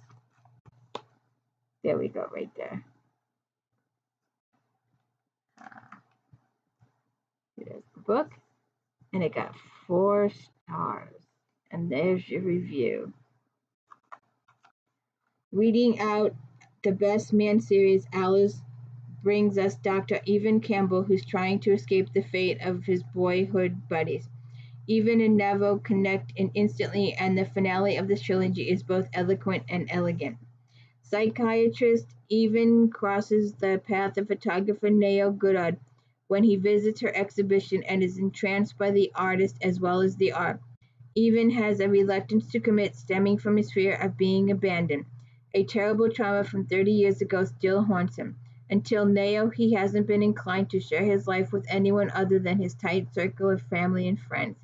there we go, right there. There's the book, and it got 4 stars. And there's your review. Reading out the Best Man series, Alice brings us Dr. Evan Campbell, who's trying to escape the fate of his boyhood buddies. Evan and Navo connect instantly, and the finale of this trilogy is both eloquent and elegant. Psychiatrist Evan crosses the path of photographer Nao Goodard when he visits her exhibition and is entranced by the artist as well as the art. Evan has a reluctance to commit stemming from his fear of being abandoned. A terrible trauma from 30 years ago still haunts him. Until Nao, he hasn't been inclined to share his life with anyone other than his tight circle of family and friends.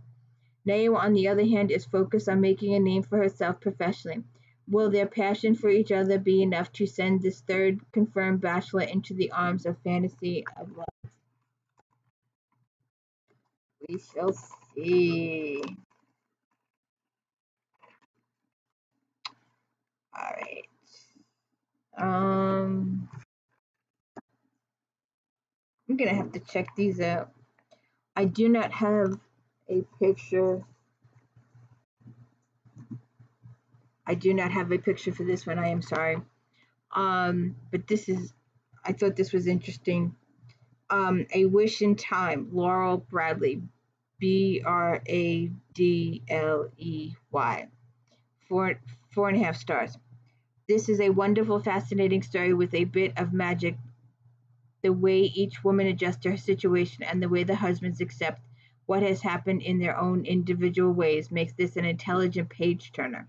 Nao, on the other hand, is focused on making a name for herself professionally. Will their passion for each other be enough to send this third confirmed bachelor into the arms of fantasy of love? We shall see. All right. I'm gonna have to check these out. I do not have a picture. I do not have a picture for this one. I am sorry. But this is. I thought this was interesting. A Wish in Time, Laurel Bradley, Bradley, 4.5 stars. This is a wonderful, fascinating story with a bit of magic. The way each woman adjusts to her situation and the way the husbands accept what has happened in their own individual ways makes this an intelligent page-turner.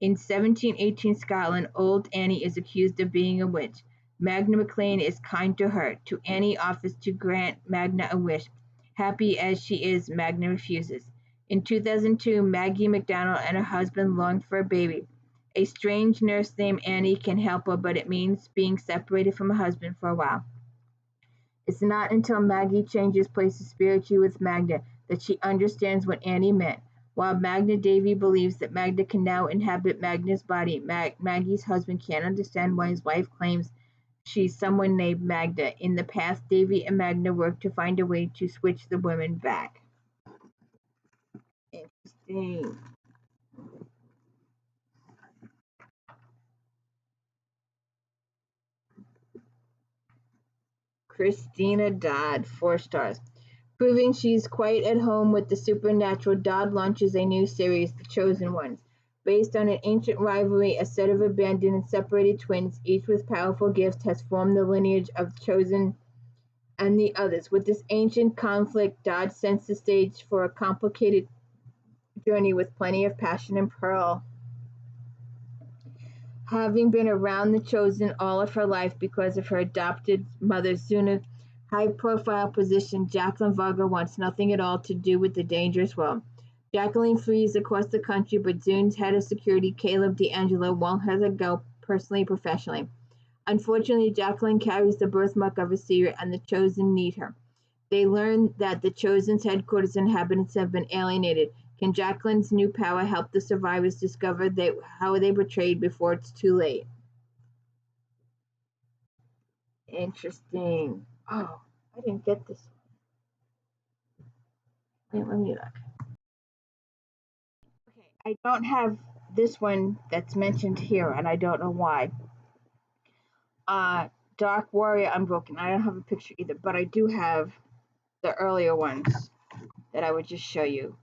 In 1718 Scotland, old Annie is accused of being a witch. Magna MacLean is kind to her. To Annie offers to grant Magna a wish. Happy as she is, Magna refuses. In 2002, Maggie McDonald and her husband long for a baby. A strange nurse named Annie can help her, but it means being separated from her husband for a while. It's not until Maggie changes places spiritually with Magna that she understands what Annie meant. While Magna Davy believes that Magna can now inhabit Magna's body, Maggie's husband can't understand why his wife claims she's someone named Magda. In the past, Davy and Magna worked to find a way to switch the women back. Interesting. Christina Dodd, 4 stars. Proving she's quite at home with the supernatural, Dodd launches a new series, The Chosen Ones. Based on an ancient rivalry, a set of abandoned and separated twins, each with powerful gifts, has formed the lineage of the Chosen and the others. With this ancient conflict, Dodd sets the stage for a complicated journey with plenty of passion and pearl. Having been around the Chosen all of her life because of her adopted mother, Zuna's high-profile position, Jacqueline Varga wants nothing at all to do with the dangerous world. Jacqueline flees across the country, but Zune's head of security, Caleb D'Angelo, won't let her go personally and professionally. Unfortunately, Jacqueline carries the birthmark of a seer, and the Chosen need her. They learn that the Chosen's headquarters inhabitants have been alienated. Can Jacqueline's new power help the survivors discover how they betrayed before it's too late? Interesting. Oh, I didn't get this. Wait, let me look. Okay, I don't have this one that's mentioned here, and I don't know why. Dark Warrior Unbroken. I don't have a picture either, but I do have the earlier ones that I would just show you.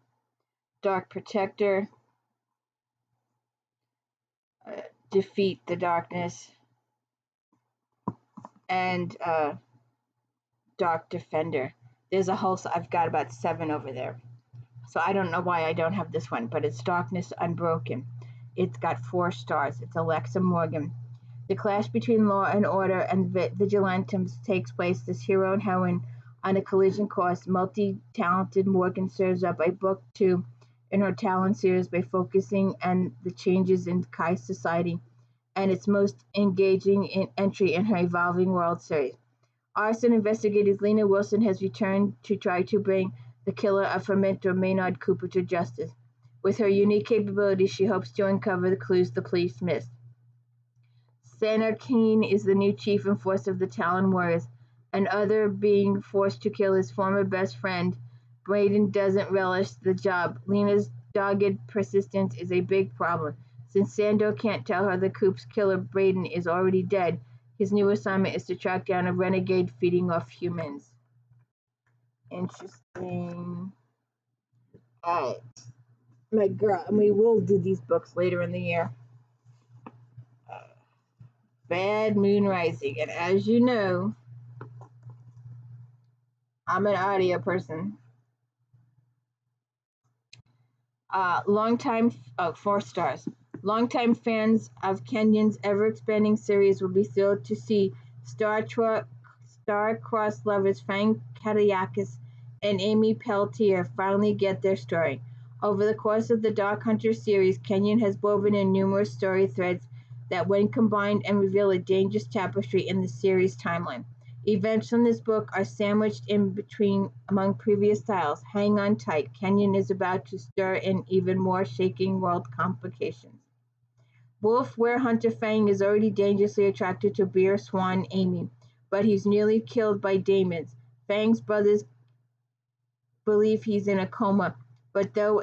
Dark Protector, Defeat the Darkness, and Dark Defender. There's a whole, I've got about 7 over there. So I don't know why I don't have this one, but it's Darkness Unbroken. It's got 4 stars. It's Alexa Morgan. The clash between law and order and vigilantes takes place. This hero and heroine on a collision course. Multi-talented Morgan serves up a book 2 in her talent series by focusing on the changes in Kai society and its most engaging entry in her evolving world series. Arson investigator Lena Wilson has returned to try to bring the killer of her mentor Maynard Cooper to justice. With her unique capabilities, she hopes to uncover the clues the police missed. Senator Keene is the new chief enforcer of the Talon Warriors, and other being forced to kill his former best friend. Braden doesn't relish the job. Lena's dogged persistence is a big problem. Since Sando can't tell her the Coop's killer Braden is already dead, his new assignment is to track down a renegade feeding off humans. Interesting. Alright. My girl, and we will do these books later in the year. Bad Moon Rising, and as you know, I'm an audio person. 4 stars. Longtime fans of Kenyon's ever-expanding series will be thrilled to see star-crossed lovers Frank Kariakis and Amy Peltier finally get their story. Over the course of the Dark Hunter series, Kenyon has woven in numerous story threads that, when combined, and reveal a dangerous tapestry in the series timeline. Events from this book are sandwiched in between among previous styles. Hang on tight. Kenyon is about to stir in even more shaking world complications. Wolf Werehunter Fang is already dangerously attracted to Beer Swan Amy, but he's nearly killed by demons. Fang's brothers believe he's in a coma, but through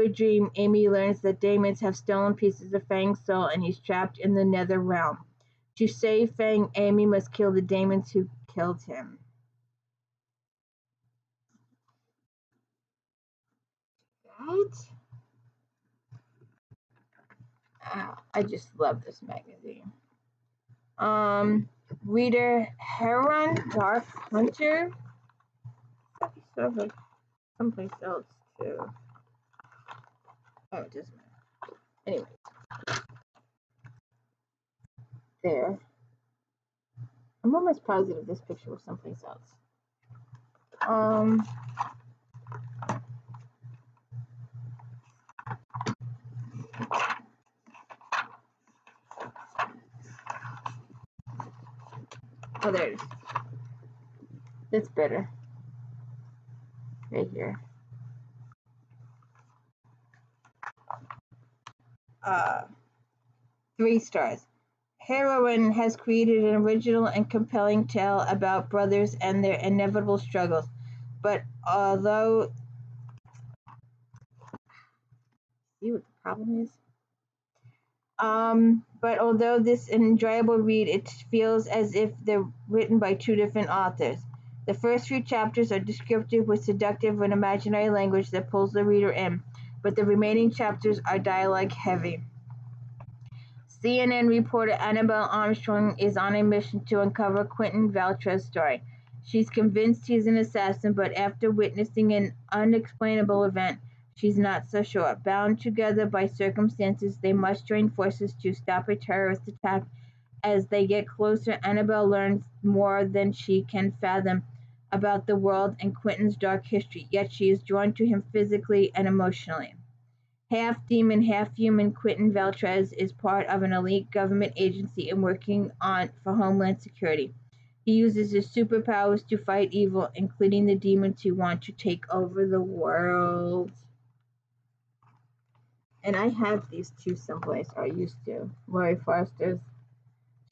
a dream, Amy learns that demons have stolen pieces of Fang's soul and he's trapped in the nether realm. To save Fang, Amy must kill the demons who killed him. Right? I just love this magazine. Reader Heron Dark Hunter. Someplace else too. Oh, it doesn't matter. Anyway. There. I'm almost positive this picture was someplace else. Oh, there it is. That's better. Right here. 3 stars. Heroine has created an original and compelling tale about brothers and their inevitable struggles. But although... See what the problem is? But although this is an enjoyable read, it feels as if they're written by 2 different authors. The first few chapters are descriptive with seductive and imaginary language that pulls the reader in, but the remaining chapters are dialogue heavy. CNN reporter Annabelle Armstrong is on a mission to uncover Quentin Valtre's story. She's convinced he's an assassin, but after witnessing an unexplainable event, she's not so sure. Bound together by circumstances, they must join forces to stop a terrorist attack. As they get closer, Annabelle learns more than she can fathom about the world and Quentin's dark history, yet she is drawn to him physically and emotionally. Half-demon, half-human Quentin Valtres is part of an elite government agency and working for Homeland Security. He uses his superpowers to fight evil, including the demons who want to take over the world. And I have these two someplace, or I used to. Lori Foster's.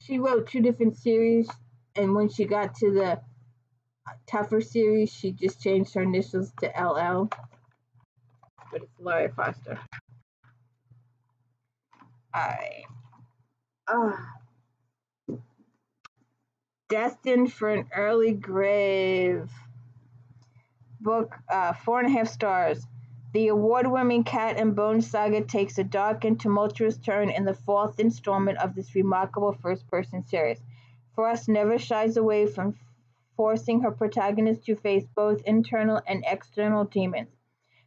She wrote 2 different series, and when she got to the tougher series, she just changed her initials to LL. But it's Lori Foster. Alright. Destined for an Early Grave. Book 4.5 stars. The award-winning Cat and Bone saga takes a dark and tumultuous turn in the 4th installment of this remarkable first-person series. Frost never shies away from forcing her protagonist to face both internal and external demons.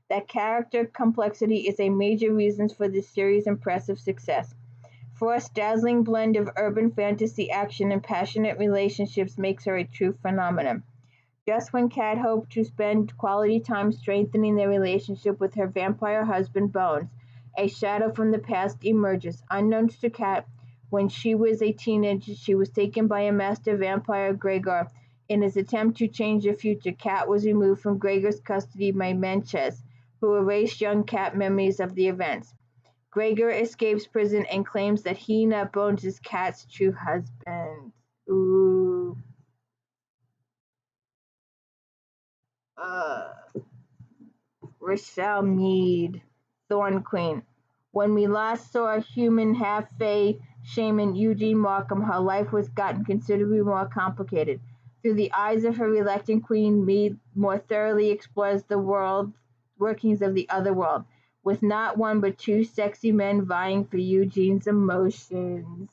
That character complexity is a major reason for this series' impressive success. Frost's dazzling blend of urban fantasy action and passionate relationships makes her a true phenomenon. Just when Cat hoped to spend quality time strengthening their relationship with her vampire husband Bones, a shadow from the past emerges. Unknown to Cat, when she was a teenager, she was taken by a master vampire, Gregor. In his attempt to change the future, Cat was removed from Gregor's custody by Menches, who erased young Cat memories of the events. Gregor escapes prison and claims that he, not Bones, is Cat's true husband. Ooh. Rochelle Mead, Thorn Queen. When we last saw a human half-fae shaman, Eugene Markham, her life was gotten considerably more complicated. Through the eyes of her reluctant queen, Mead more thoroughly explores the workings of the other world, with not one but 2 sexy men vying for Eugene's emotions.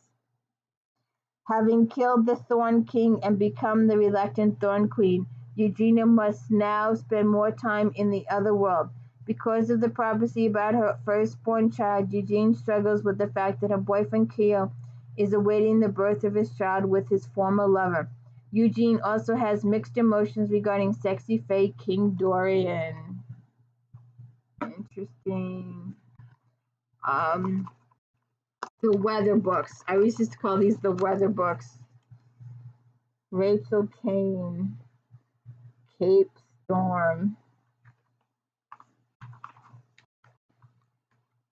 Having killed the Thorn King and become the reluctant Thorn Queen, Eugenia must now spend more time in the other world. Because of the prophecy about her firstborn child, Eugene struggles with the fact that her boyfriend Keo is awaiting the birth of his child with his former lover. Eugene also has mixed emotions regarding sexy fae King Dorian. Interesting. The weather books. I always used to call these the weather books. Rachel Kane. Cape Storm.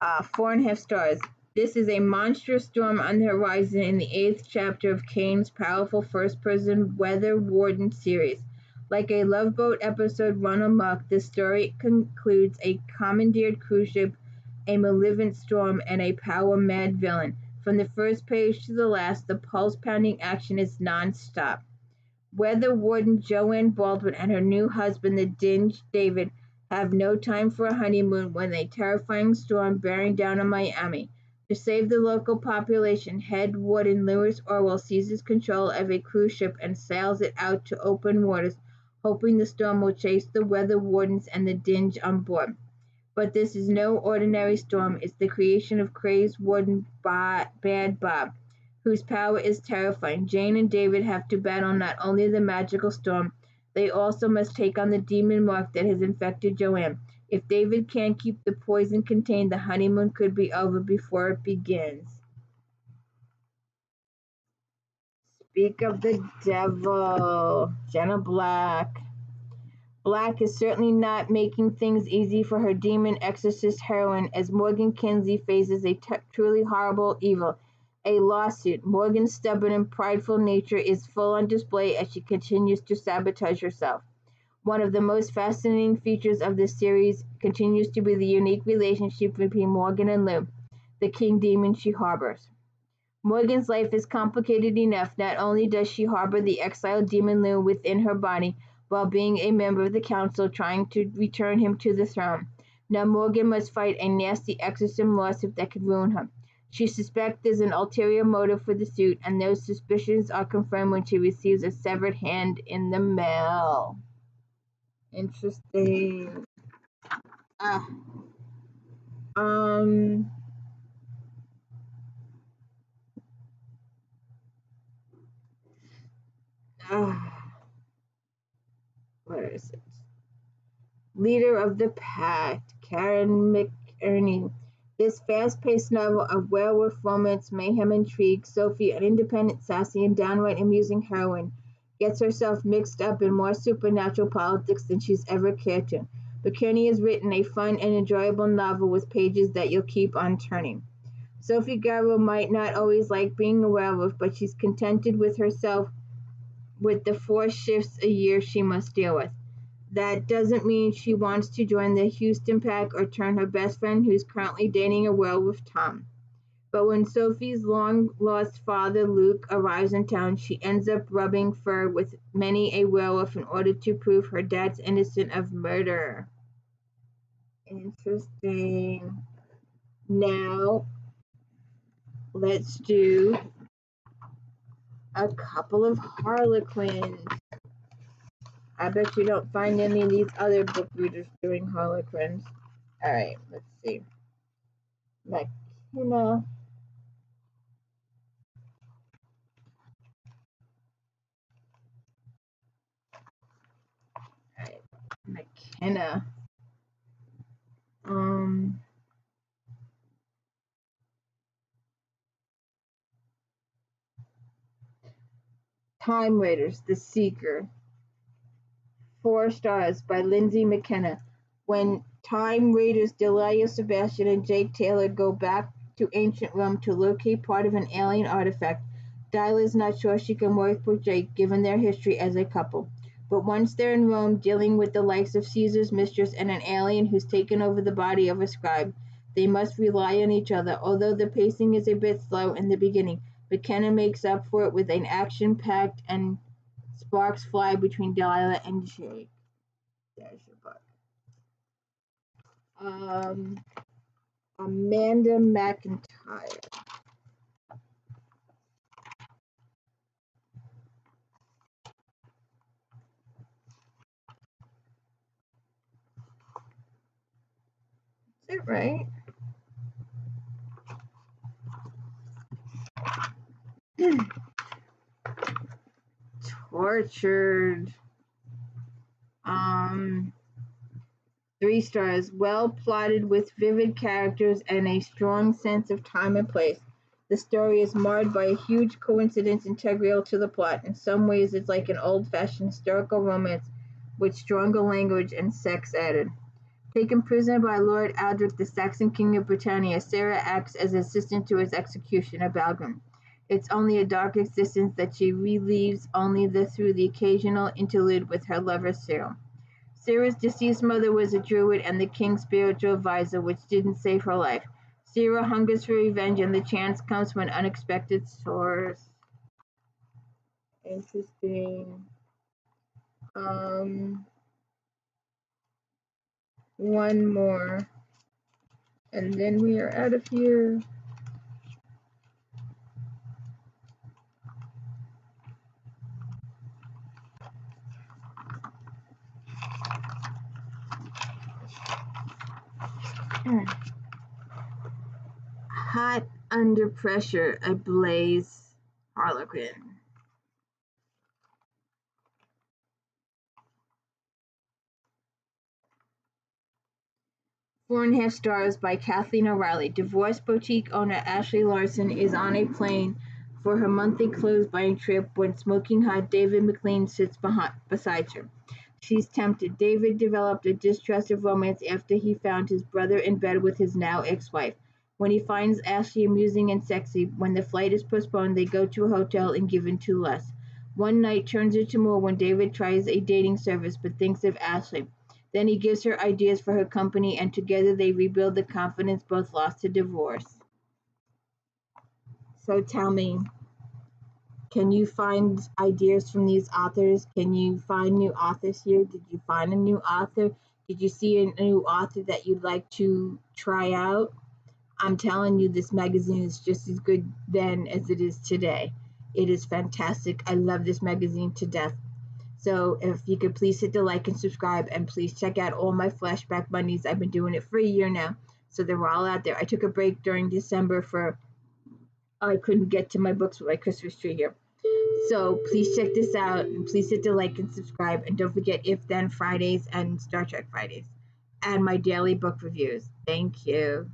4.5 stars. This is a monstrous storm on the horizon in the 8th chapter of Kane's powerful first-person Weather Warden series. Like a Love Boat episode run amok, this story concludes a commandeered cruise ship, a malevolent storm, and a power-mad villain. From the first page to the last, the pulse-pounding action is non-stop. Weather Warden Joanne Baldwin and her new husband, the Dinge David, have no time for a honeymoon when a terrifying storm bearing down on Miami. To save the local population, head warden Lewis Orwell seizes control of a cruise ship and sails it out to open waters, hoping the storm will chase the weather wardens and the Dinge on board. But this is no ordinary storm. It's the creation of crazed warden Bad Bob, whose power is terrifying. Jane and David have to battle not only the magical storm, they also must take on the demon mark that has infected Joanne. If David can't keep the poison contained, the honeymoon could be over before it begins. Speak of the devil. Jenna Black. Black is certainly not making things easy for her demon exorcist heroine as Morgan Kinsey faces a truly horrible evil. A lawsuit. Morgan's stubborn and prideful nature is full on display as she continues to sabotage herself. One of the most fascinating features of this series continues to be the unique relationship between Morgan and Lou, the king demon she harbors. Morgan's life is complicated enough. Not only does she harbor the exiled demon Lou within her body, while being a member of the council trying to return him to the throne. Now Morgan must fight a nasty exorcism lawsuit that could ruin her. She suspects there's an ulterior motive for the suit, and those suspicions are confirmed when she receives a severed hand in the mail. Interesting. Where is it? Leader of the Pack, KARENMARIE. This fast-paced novel of werewolf romance, mayhem, intrigue, Sophie, an independent, sassy, and downright amusing heroine, gets herself mixed up in more supernatural politics than she's ever cared to. But Kearney has written a fun and enjoyable novel with pages that you'll keep on turning. Sophie Garrow might not always like being a werewolf, but she's contented with herself with the 4 shifts a year she must deal with. That doesn't mean she wants to join the Houston Pack or turn her best friend, who's currently dating a werewolf, Tom. But when Sophie's long-lost father, Luke, arrives in town, she ends up rubbing fur with many a werewolf in order to prove her dad's innocent of murder. Interesting. Now, let's do a couple of Harlequins. I bet you don't find any of these other book readers doing Harlequins. Alright, let's see. McKenna. Alright, McKenna. Time Raiders, The Seeker. 4 stars by Lindsay McKenna. When Time Raiders Delia Sebastian and Jake Taylor go back to ancient Rome to locate part of an alien artifact, Delia is not sure she can work with Jake given their history as a couple. But once they're in Rome dealing with the likes of Caesar's mistress and an alien who's taken over the body of a scribe, they must rely on each other. Although the pacing is a bit slow in the beginning, McKenna makes up for it with an action-packed and sparks fly between Delilah and Jake. There's your book. Amanda McIntyre. Is it right? Tortured. 3 stars. Well plotted with vivid characters and a strong sense of time and place. The story is marred by a huge coincidence integral to the plot. In some ways, it's like an old-fashioned historical romance with stronger language and sex added. Taken prisoner by Lord Aldrich, the Saxon King of Britannia, Sarah acts as assistant to his executioner, Balgrim. It's only a dark existence that she relieves only through the occasional interlude with her lover, Cyril. Sarah's deceased mother was a druid and the king's spiritual advisor, which didn't save her life. Sarah hungers for revenge, and the chance comes from an unexpected source. Interesting. One more, and then we are out of here. Hot Under Pressure, a Blaze Harlequin. 4.5 stars by Kathleen O'Reilly. Divorced boutique owner Ashley Larson is on a plane for her monthly clothes-buying trip when smoking hot David McLean sits beside her. She's tempted. David developed a distrust of romance after he found his brother in bed with his now ex-wife. When he finds Ashley amusing and sexy, when the flight is postponed, they go to a hotel and give in to lust. One night turns into more when David tries a dating service but thinks of Ashley. Then he gives her ideas for her company, and together they rebuild the confidence both lost to divorce. So tell me, can you find ideas from these authors? Can you find new authors here? Did you find a new author? Did you see a new author that you'd like to try out? I'm telling you, this magazine is just as good then as it is today. It is fantastic. I love this magazine to death. So if you could please hit the like and subscribe, and please check out all my Flashback Mondays. I've been doing it for a year now, so they're all out there. I took a break during December I couldn't get to my books with my Christmas tree here. So please check this out, and please hit the like and subscribe, and don't forget If Then Fridays and Star Trek Fridays, and my daily book reviews. Thank you.